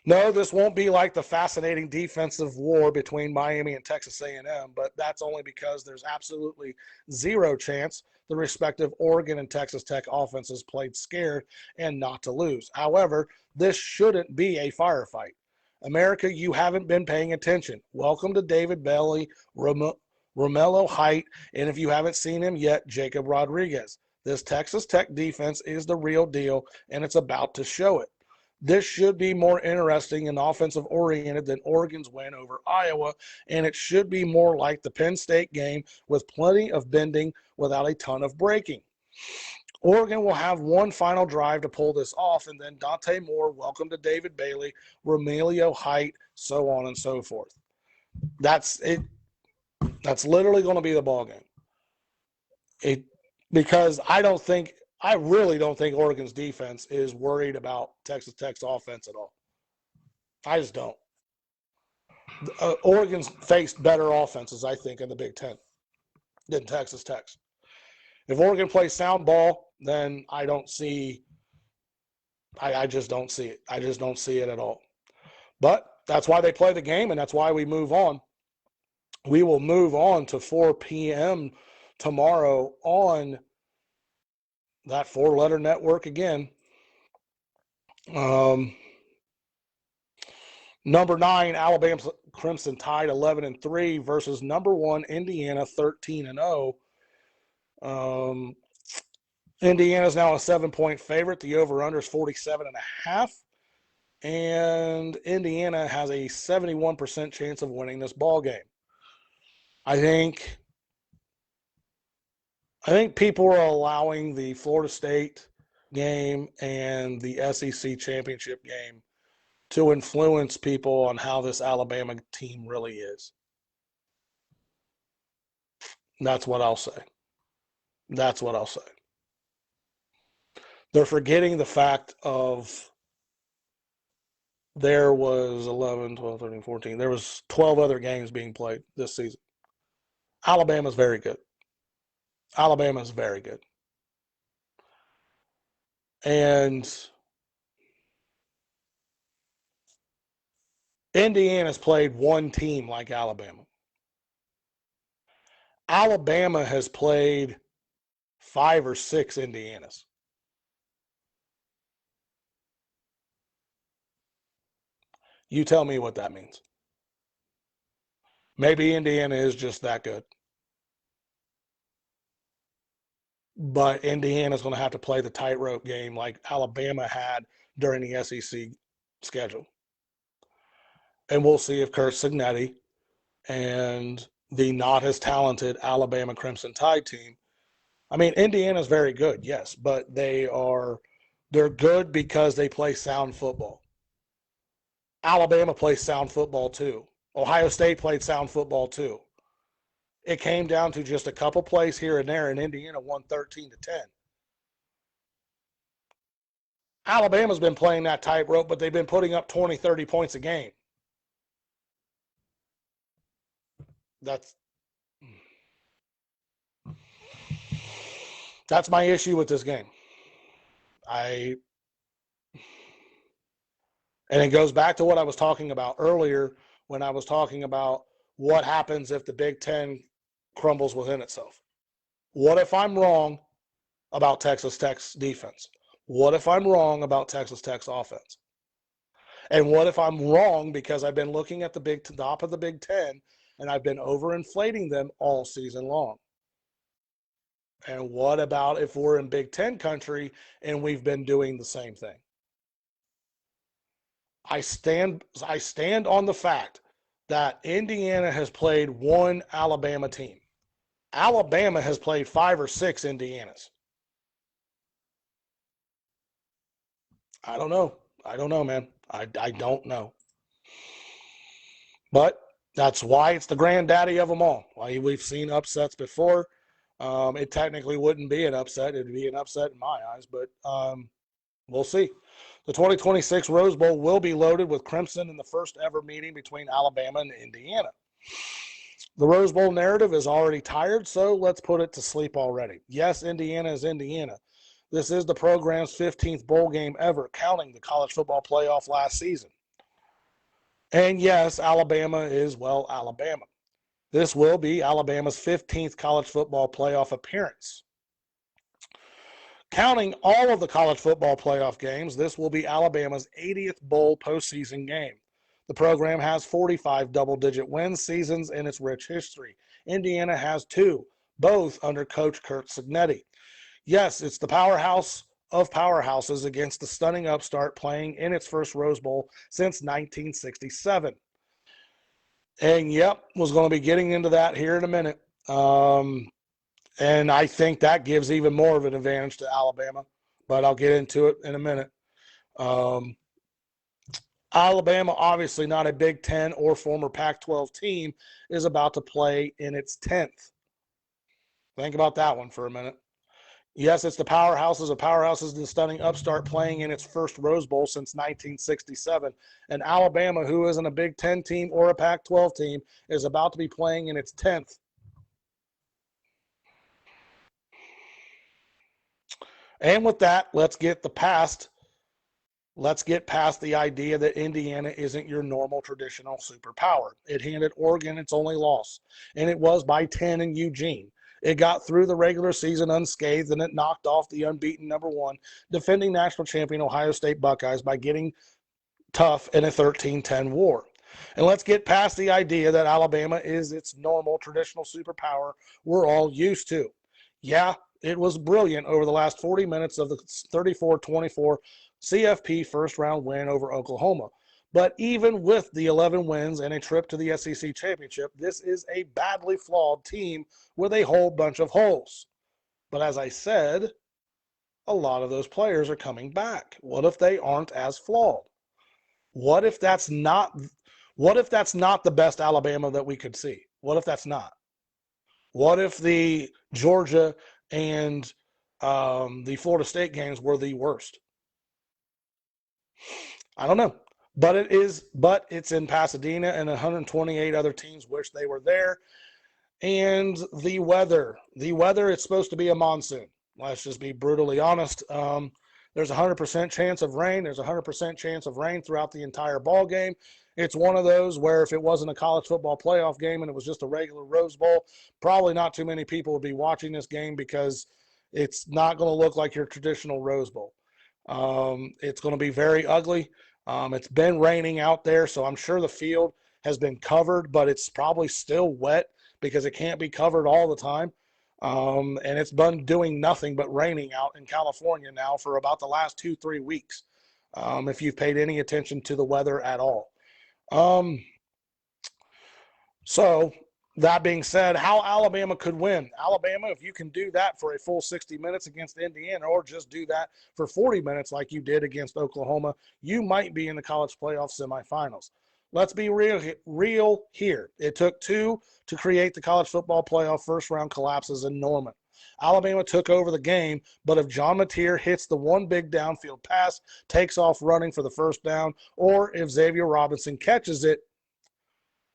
this won't be like the fascinating defensive war between Miami and Texas A&M, but that's only because there's absolutely zero chance the respective Oregon and Texas Tech offenses played scared and not to lose. However, this shouldn't be a firefight. America, you haven't been paying attention. Welcome to David Bailey, Romello Height, and if you haven't seen him yet, Jacob Rodriguez. This Texas Tech defense is the real deal, and it's about to show it. This should be more interesting and offensive-oriented than Oregon's win over Iowa, and it should be more like the Penn State game with plenty of bending without a ton of breaking. Oregon will have one final drive to pull this off, and then Dante Moore, welcome to David Bailey, Romello Height, so on and so forth. That's it. That's literally going to be the ball game. Because I really don't think Oregon's defense is worried about Texas Tech's offense at all. I just don't. Oregon's faced better offenses, I think, in the Big Ten than Texas Tech's. If Oregon plays sound ball, then I just don't see it. I just don't see it at all. But that's why they play the game, and that's why we move on. We will move on to 4 p.m. tomorrow on that 4-letter network again. Number 9, Alabama Crimson Tide 11-3 versus number 1 Indiana 13-0. Indiana's now a 7-point favorite. The over/under is 47.5, and Indiana has a 71% chance of winning this ball game. I think people are allowing the Florida State game and the SEC championship game to influence people on how this Alabama team really is. That's what I'll say. That's what I'll say. They're forgetting the fact of there was 11, 12, 13, 14. There was 12 other games being played this season. Alabama's very good. Alabama's very good. And Indiana's played one team like Alabama. Alabama has played 5 or 6 Indianas. You tell me what that means. Maybe Indiana is just that good. But Indiana's going to have to play the tightrope game like Alabama had during the SEC schedule. And we'll see if Kurt Signetti and the not as talented Alabama Crimson Tide team. I mean, Indiana's very good, yes, but they're good because they play sound football. Alabama plays sound football too. Ohio State played sound football too. It came down to just a couple plays here and there, and Indiana won 13-10. Alabama's been playing that tightrope, but they've been putting up 20, 30 points a game. That's my issue with this game. And it goes back to what I was talking about earlier when I was talking about what happens if the Big Ten crumbles within itself. What if I'm wrong about Texas Tech's defense? What if I'm wrong about Texas Tech's offense? And what if I'm wrong because I've been looking at the top of the Big Ten and I've been overinflating them all season long? And what about if we're in Big Ten country and we've been doing the same thing? I stand on the fact that Indiana has played one Alabama team. Alabama has played 5 or 6 Indianas. I don't know. Man. I don't know. But that's why it's the granddaddy of them all. Why we've seen upsets before. It technically wouldn't be an upset. It would be an upset in my eyes, but we'll see. The 2026 Rose Bowl will be loaded with crimson in the first ever meeting between Alabama and Indiana. The Rose Bowl narrative is already tired, so let's put it to sleep already. Yes, Indiana is Indiana. This is the program's 15th bowl game ever, counting the college football playoff last season. And yes, Alabama is, well, Alabama. This will be Alabama's 15th college football playoff appearance. Counting all of the college football playoff games, this will be Alabama's 80th bowl postseason game. The program has 45 double-digit win seasons in its rich history. Indiana has 2, both under Coach Kurt Signetti. Yes, it's the powerhouse of powerhouses against the stunning upstart playing in its first Rose Bowl since 1967. And yep, was going to be getting into that here in a minute. And I think that gives even more of an advantage to Alabama, but I'll get into it in a minute. Alabama, obviously not a Big Ten or former Pac-12 team, is about to play in its 10th. Think about that one for a minute. Yes, it's the powerhouses of powerhouses, the stunning upstart playing in its first Rose Bowl since 1967. And Alabama, who isn't a Big Ten team or a Pac-12 team, is about to be playing in its 10th. And with that, let's get past the idea that Indiana isn't your normal traditional superpower. It handed Oregon its only loss, and it was by 10 in Eugene. It got through the regular season unscathed, and it knocked off the unbeaten #1 defending national champion Ohio State Buckeyes by getting tough in a 13-10 war. And let's get past the idea that Alabama is its normal traditional superpower we're all used to. Yeah, it was brilliant over the last 40 minutes of the 34-24 CFP first-round win over Oklahoma. But even with the 11 wins and a trip to the SEC championship, this is a badly flawed team with a whole bunch of holes. But as I said, a lot of those players are coming back. What if they aren't as flawed? What if that's not the best Alabama that we could see? What if that's not? What if the Georgia and the Florida State games were the worst? I don't know. But it's in Pasadena, and 128 other teams wish they were there. And the weather, it's supposed to be a monsoon. Let's just be brutally honest. There's a 100% chance of rain. There's a 100% chance of rain throughout the entire ball game. It's one of those where if it wasn't a college football playoff game and it was just a regular Rose Bowl, probably not too many people would be watching this game because it's not going to look like your traditional Rose Bowl. It's going to be very ugly. It's been raining out there, so I'm sure the field has been covered, but it's probably still wet because it can't be covered all the time. And it's been doing nothing but raining out in California now for about the last 2-3 weeks, if you've paid any attention to the weather at all. So that being said, how Alabama could win. Alabama, if you can do that for a full 60 minutes against Indiana, or just do that for 40 minutes like you did against Oklahoma, you might be in the college playoff semifinals. Let's be real here. It took 2 to create the college football playoff first-round collapses in Norman. Alabama took over the game, but if John Mateer hits the one big downfield pass, takes off running for the first down, or if Xavier Robinson catches it,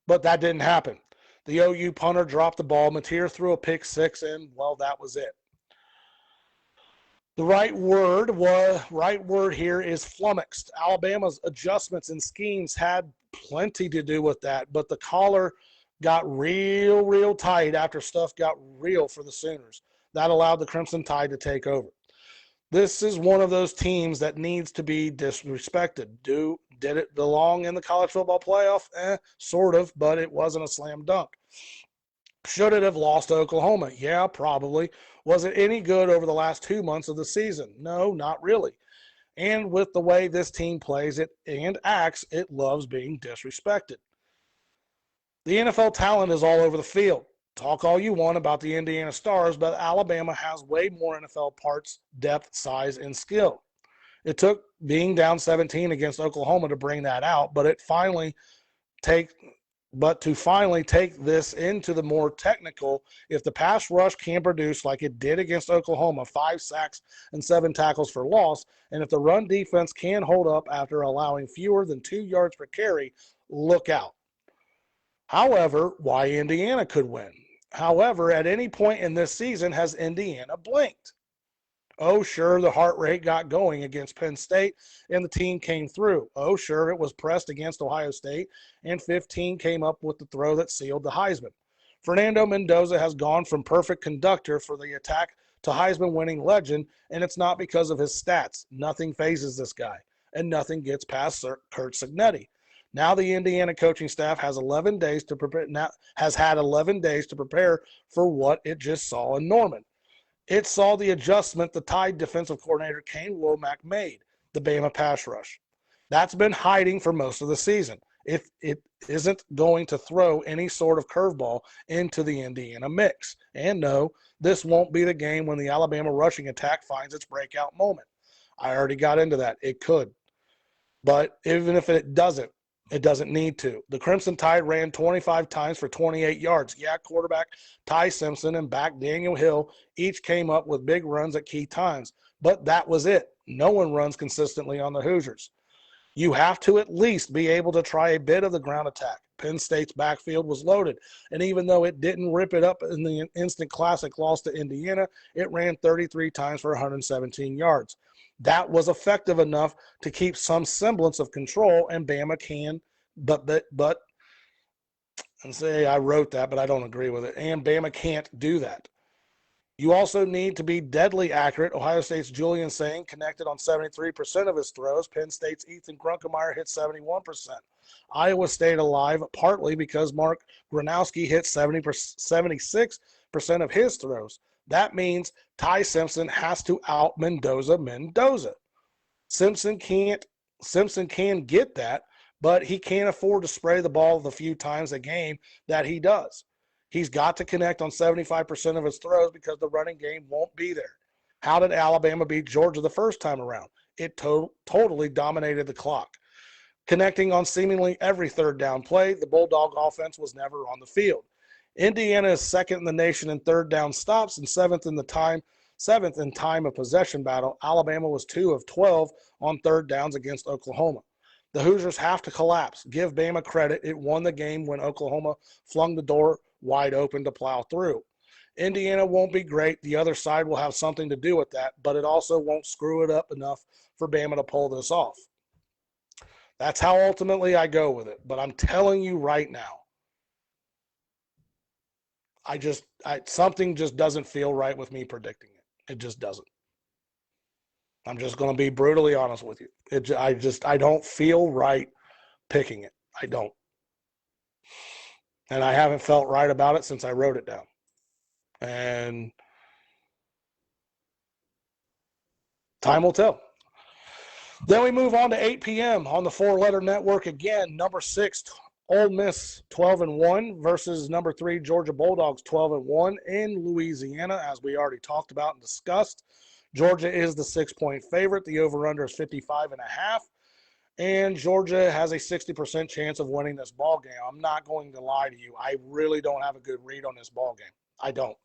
but that didn't happen. The OU punter dropped the ball. Mateer threw a pick six, and, well, that was it. The right word here is flummoxed. Alabama's adjustments and schemes had plenty to do with that, but the collar got real tight after stuff got real for the Sooners. That allowed the Crimson Tide to take over. This is one of those teams that needs to be disrespected. Did it belong in the college football playoff? Sort of, but it wasn't a slam dunk. Should it have lost to Oklahoma? Yeah, probably. Was it any good over the last 2 months of the season? No, not really. And with the way this team plays it and acts, it loves being disrespected. The NFL talent is all over the field. Talk all you want about the Indiana Stars, but Alabama has way more NFL parts, depth, size, and skill. It took being down 17 against Oklahoma to bring that out, but to finally take this into the more technical, if the pass rush can produce like it did against Oklahoma, 5 sacks and 7 tackles for loss, and if the run defense can hold up after allowing fewer than 2 yards per carry, look out. However, why Indiana could win. However, at any point in this season has Indiana blinked. Oh, sure, the heart rate got going against Penn State, and the team came through. Oh, sure, it was pressed against Ohio State, and 15 came up with the throw that sealed the Heisman. Fernando Mendoza has gone from perfect conductor for the attack to Heisman-winning legend, and it's not because of his stats. Nothing phases this guy, and nothing gets past Kurt Signetti. Now the Indiana coaching staff has 11 days to prepare. Has had 11 days to prepare for what it just saw in Norman. It saw the adjustment the Tide defensive coordinator Kane Womack made, the Bama pass rush. That's been hiding for most of the season. It isn't going to throw any sort of curveball into the Indiana mix. And no, this won't be the game when the Alabama rushing attack finds its breakout moment. I already got into that. It could. But even if it doesn't need to. The Crimson Tide ran 25 times for 28 yards. Yeah, quarterback Ty Simpson and back Daniel Hill each came up with big runs at key times. But that was it. No one runs consistently on the Hoosiers. You have to at least be able to try a bit of the ground attack. Penn State's backfield was loaded, and even though it didn't rip it up in the instant classic loss to Indiana, it ran 33 times for 117 yards. That was effective enough to keep some semblance of control, and Bama can, and say I wrote that, but I don't agree with it, and Bama can't do that. You also need to be deadly accurate. Ohio State's Julian Sain connected on 73% of his throws. Penn State's Ethan Grunkemeyer hit 71%. Iowa stayed alive partly because Mark Gronowski hit 76% of his throws. That means Ty Simpson has to out Mendoza. Simpson can get that, but he can't afford to spray the ball the few times a game that he does. He's got to connect on 75% of his throws because the running game won't be there. How did Alabama beat Georgia the first time around? It totally dominated the clock. Connecting on seemingly every third down play, the Bulldog offense was never on the field. Indiana is second in the nation in third down stops and seventh in time of possession battle. Alabama was 2 of 12 on third downs against Oklahoma. The Hoosiers have to collapse. Give Bama credit. It won the game when Oklahoma flung the door wide open to plow through. Indiana won't be great. The other side will have something to do with that, but it also won't screw it up enough for Bama to pull this off. That's how ultimately I go with it. But I'm telling you right now, something just doesn't feel right with me predicting it. It just doesn't. I'm just going to be brutally honest with you. I don't feel right picking it. I don't. And I haven't felt right about it since I wrote it down. And time will tell. Then we move on to 8 p.m. on the four-letter network again. Number 6, Ole Miss 12-1 versus number 3 Georgia Bulldogs 12-1 in Louisiana, as we already talked about and discussed. Georgia is the 6-point favorite. The over/under is 55.5, and Georgia has a 60% chance of winning this ball game. I'm not going to lie to you. I really don't have a good read on this ball game. I don't.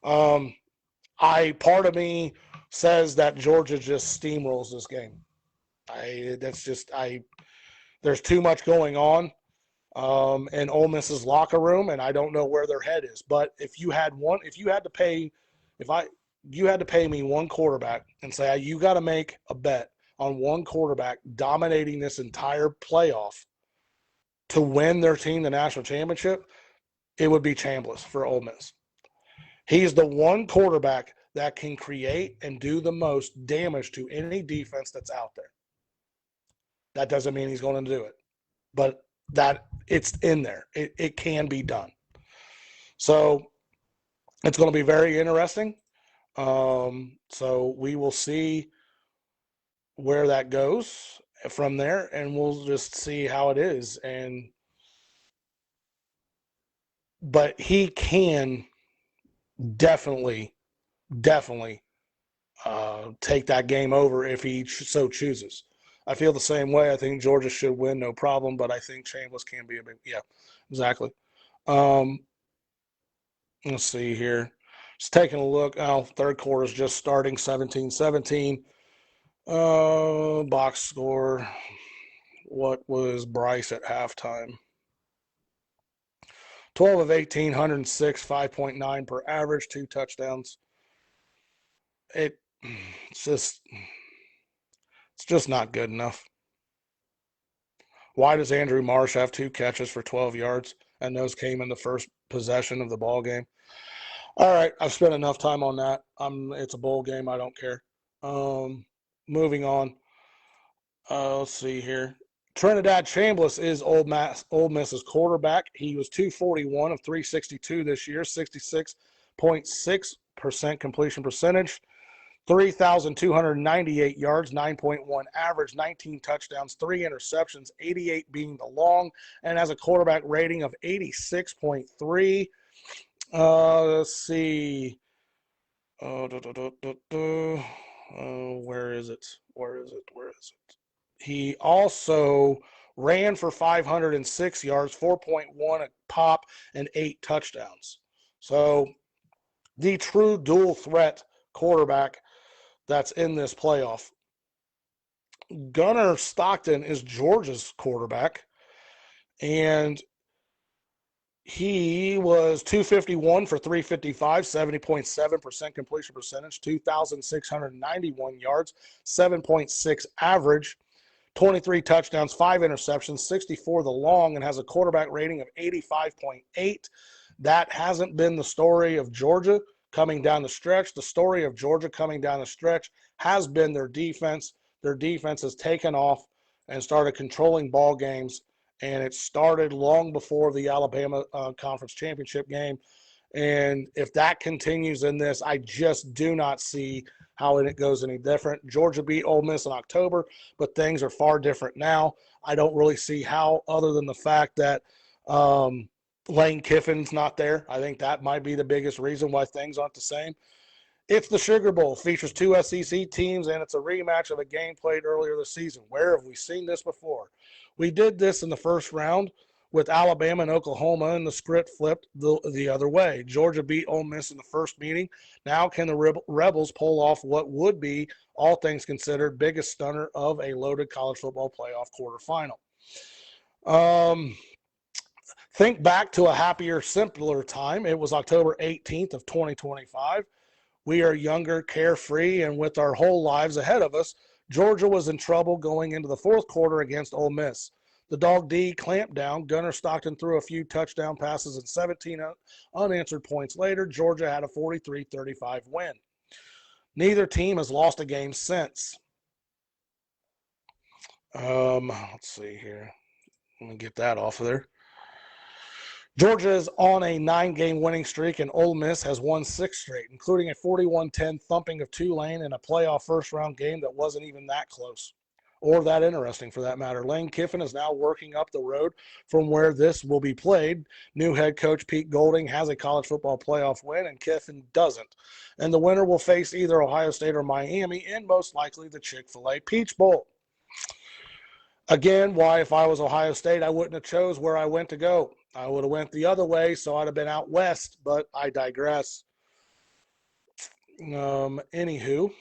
Part of me says that Georgia just steamrolls this game. There's too much going on in Ole Miss's locker room, and I don't know where their head is. But if you had to pay me one quarterback and say you got to make a bet on one quarterback dominating this entire playoff to win their team the national championship, it would be Chambliss for Ole Miss. He's the one quarterback that can create and do the most damage to any defense that's out there. That doesn't mean he's going to do it, but that it's in there. It can be done. So it's going to be very interesting. So we will see where that goes from there, and we'll just see how it is. But he can definitely take that game over if he so chooses. I feel the same way. I think Georgia should win, no problem, but I think Chambliss can be a big – yeah, exactly. Let's see here. Just taking a look. Third quarter is just starting, 17-17. Box score. What was Bryce at halftime? 12 of 18, 106, 5.9 per average, 2 touchdowns. It's just not good enough. Why does Andrew Marsh have 2 catches for 12 yards, and those came in the first possession of the ball game? All right, I've spent enough time on that. It's a bowl game. I don't care. Moving on. Let's see here. Trinidad Chambliss is Ole Miss's quarterback. He was 241 of 362 this year, 66.6% completion percentage, 3,298 yards, 9.1 average, 19 touchdowns, 3 interceptions, 88 being the long, and has a quarterback rating of 86.3. Let's see. Where is it? He also ran for 506 yards, 4.1 a pop, and 8 touchdowns. So the true dual threat quarterback that's in this playoff. Gunnar Stockton is Georgia's quarterback, and he was 251 for 355, 70.7% completion percentage, 2,691 yards, 7.6 average, 23 touchdowns, 5 interceptions, 64 the long, and has a quarterback rating of 85.8. That hasn't been the story of Georgia coming down the stretch. The story of Georgia coming down the stretch has been their defense. Their defense has taken off and started controlling ball games, and it started long before the Alabama Conference Championship game. And if that continues in this, I just do not see how it goes any different. Georgia beat Ole Miss in October, but things are far different now. I don't really see how, other than the fact that Lane Kiffin's not there. I think that might be the biggest reason why things aren't the same. It's the Sugar Bowl, features two SEC teams, and it's a rematch of a game played earlier this season. Where have we seen this before? We did this in the first round with Alabama and Oklahoma, and the script flipped the other way. Georgia beat Ole Miss in the first meeting. Now can the Rebels pull off what would be, all things considered, biggest stunner of a loaded college football playoff quarterfinal? Think back to a happier, simpler time. It was October 18th of 2025. We are younger, carefree, and with our whole lives ahead of us, Georgia was in trouble going into the fourth quarter against Ole Miss. The Dog D clamped down. Gunnar Stockton threw a few touchdown passes, and 17 unanswered points later, Georgia had a 43-35 win. Neither team has lost a game since. Let's see here. Let me get that off of there. Georgia is on a 9-game winning streak, and Ole Miss has won 6 straight, including a 41-10 thumping of Tulane in a playoff first-round game that wasn't even that close, or that interesting for that matter. Lane Kiffin is now working up the road from where this will be played. New head coach Pete Golding has a college football playoff win, and Kiffin doesn't. And the winner will face either Ohio State or Miami, and most likely the Chick-fil-A Peach Bowl. Again, why, if I was Ohio State, I wouldn't have chose where I went to go. I would have went the other way, so I'd have been out west, but I digress. Anywho,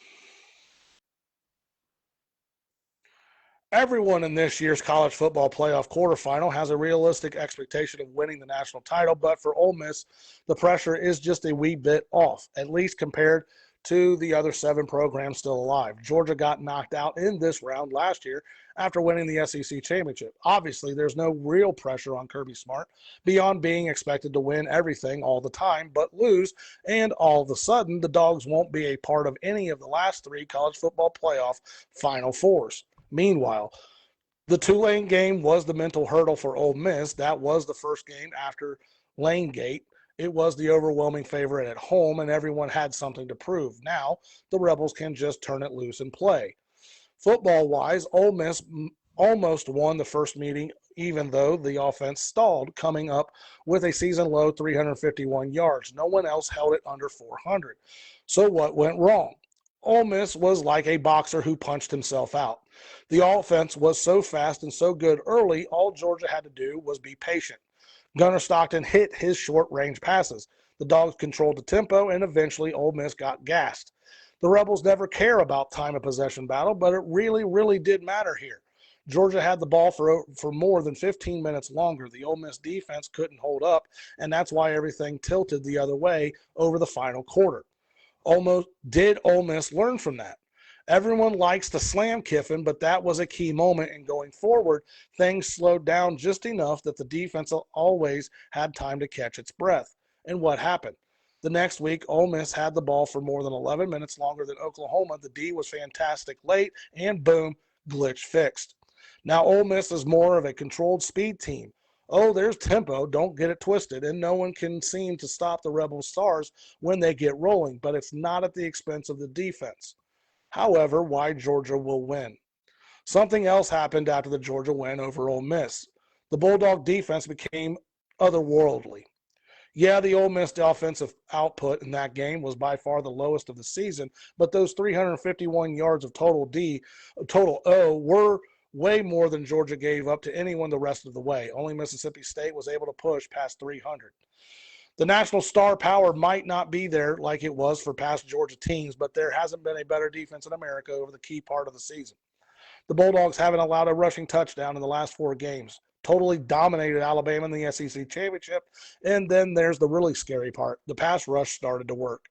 everyone in this year's college football playoff quarterfinal has a realistic expectation of winning the national title, but for Ole Miss, the pressure is just a wee bit off, at least compared to the other 7 programs still alive. Georgia got knocked out in this round last year after winning the SEC championship. Obviously, there's no real pressure on Kirby Smart beyond being expected to win everything all the time but lose, and all of a sudden the Dogs won't be a part of any of the last 3 college football playoff Final Fours. Meanwhile, the Tulane game was the mental hurdle for Ole Miss. That was the first game after Lanegate. It was the overwhelming favorite at home, and everyone had something to prove. Now, the Rebels can just turn it loose and play. Football-wise, Ole Miss almost won the first meeting, even though the offense stalled, coming up with a season-low 351 yards. No one else held it under 400. So what went wrong? Ole Miss was like a boxer who punched himself out. The offense was so fast and so good early, all Georgia had to do was be patient. Gunnar Stockton hit his short-range passes. The Dogs controlled the tempo, and eventually Ole Miss got gassed. The Rebels never care about time of possession battle, but it really, really did matter here. Georgia had the ball for more than 15 minutes longer. The Ole Miss defense couldn't hold up, and that's why everything tilted the other way over the final quarter. Did Ole Miss learn from that? Everyone likes to slam Kiffin, but that was a key moment, and going forward, things slowed down just enough that the defense always had time to catch its breath. And what happened? The next week, Ole Miss had the ball for more than 11 minutes longer than Oklahoma. The D was fantastic late, and boom, glitch fixed. Now Ole Miss is more of a controlled speed team. Oh, there's tempo, don't get it twisted, and no one can seem to stop the Rebel Stars when they get rolling, but it's not at the expense of the defense. However, why Georgia will win. Something else happened after the Georgia win over Ole Miss. The Bulldog defense became otherworldly. Yeah, the Ole Miss offensive output in that game was by far the lowest of the season, but those 351 yards of total O were way more than Georgia gave up to anyone the rest of the way. Only Mississippi State was able to push past 300. The national star power might not be there like it was for past Georgia teams, but there hasn't been a better defense in America over the key part of the season. The Bulldogs haven't allowed a rushing touchdown in the last 4 games. Totally dominated Alabama in the SEC championship. And then there's the really scary part. The pass rush started to work.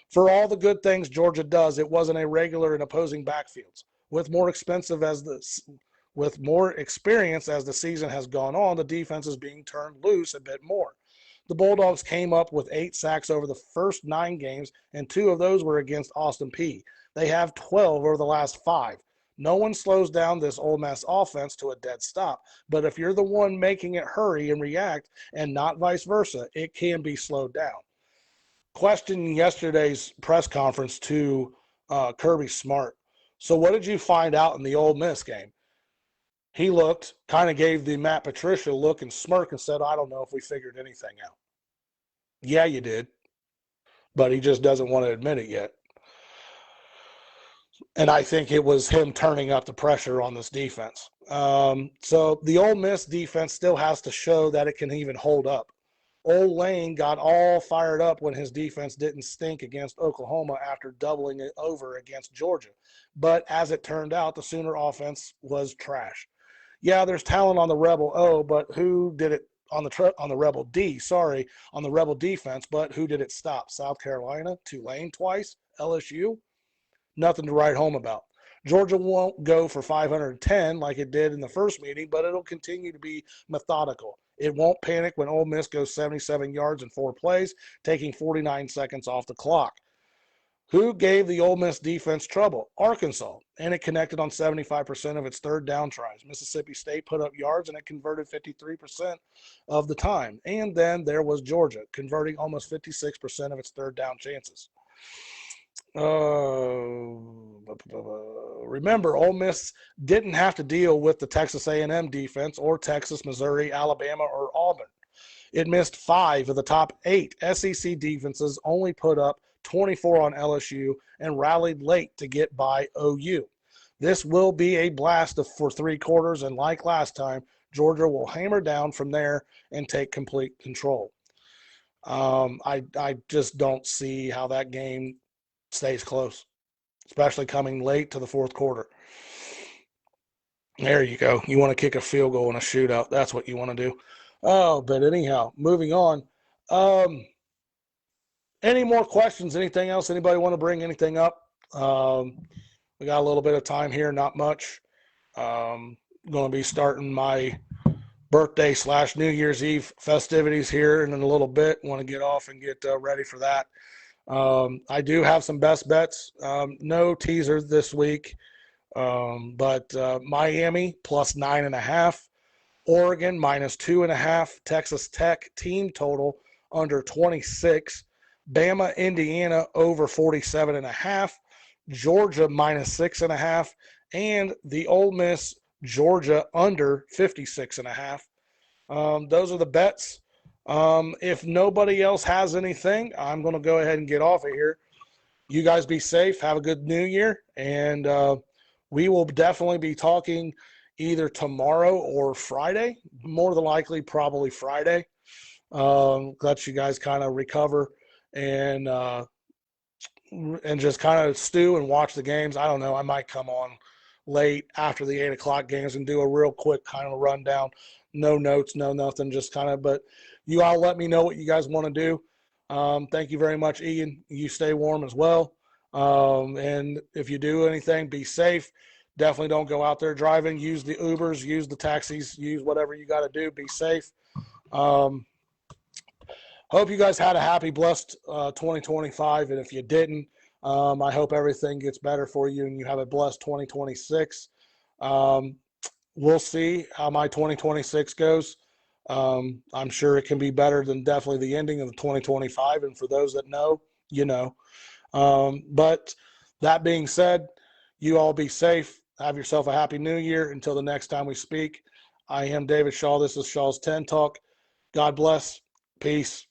For all the good things Georgia does, it wasn't a regular in opposing backfields. With more experience as the season has gone on, the defense is being turned loose a bit more. The Bulldogs came up with 8 sacks over the first 9 games, and 2 of those were against Austin Peay. They have 12 over the last 5. No one slows down this Ole Miss offense to a dead stop, but if you're the one making it hurry and react and not vice versa, it can be slowed down. Question yesterday's press conference to Kirby Smart. So what did you find out in the Ole Miss game? He looked, kind of gave the Matt Patricia look and smirk and said, I don't know if we figured anything out. Yeah, you did. But he just doesn't want to admit it yet. And I think it was him turning up the pressure on this defense. So the Ole Miss defense still has to show that it can even hold up. Old Lane got all fired up when his defense didn't stink against Oklahoma after doubling it over against Georgia. But as it turned out, the Sooner offense was trash. Yeah, there's talent on the Rebel O, but who did it on the Rebel D? Sorry, on the Rebel defense, but who did it stop? South Carolina, Tulane twice, LSU, nothing to write home about. Georgia won't go for 510 like it did in the first meeting, but it'll continue to be methodical. It won't panic when Ole Miss goes 77 yards in 4 plays, taking 49 seconds off the clock. Who gave the Ole Miss defense trouble? Arkansas, and it connected on 75% of its third down tries. Mississippi State put up yards, and it converted 53% of the time. And then there was Georgia, converting almost 56% of its third down chances. Remember, Ole Miss didn't have to deal with the Texas A&M defense or Texas, Missouri, Alabama, or Auburn. It missed 5 of the top 8 SEC defenses, only put up 24 on LSU, and rallied late to get by OU. This will be a blast for 3 quarters, and like last time, Georgia will hammer down from there and take complete control. I just don't see how that game stays close, especially coming late to the fourth quarter. There you go. You want to kick a field goal in a shootout. That's what you want to do. Oh, but anyhow, moving on. Any more questions? Anything else? Anybody want to bring anything up? We got a little bit of time here, not much. Going to be starting my birthday / New Year's Eve festivities here in a little bit. Want to get off and get ready for that. I do have some best bets. No teaser this week, but Miami plus 9.5, Oregon minus 2.5, Texas Tech team total under 26, Bama, Indiana over 47.5, Georgia minus 6.5, and the Ole Miss Georgia under 56.5. Those are the bets. If nobody else has anything, I'm going to go ahead and get off of here. You guys be safe. Have a good New Year. And we will definitely be talking either tomorrow or Friday. More than likely, probably Friday. Let you guys kind of recover and just kind of stew and watch the games. I don't know. I might come on late after the 8 o'clock games and do a real quick kind of rundown. No notes, no nothing, just kind of, but you all let me know what you guys want to do. Thank you very much, Ian. You stay warm as well. And if you do anything, be safe. Definitely don't go out there driving. Use the Ubers, use the taxis, use whatever you got to do. Be safe. Hope you guys had a happy, blessed 2025. And if you didn't, I hope everything gets better for you and you have a blessed 2026. We'll see how my 2026 goes. I'm sure it can be better than definitely the ending of the 2025. And for those that know, you know. But that being said, you all be safe. Have yourself a happy new year. Until the next time we speak, I am David Shaw. This is Shaw's 10 Talk. God bless. Peace.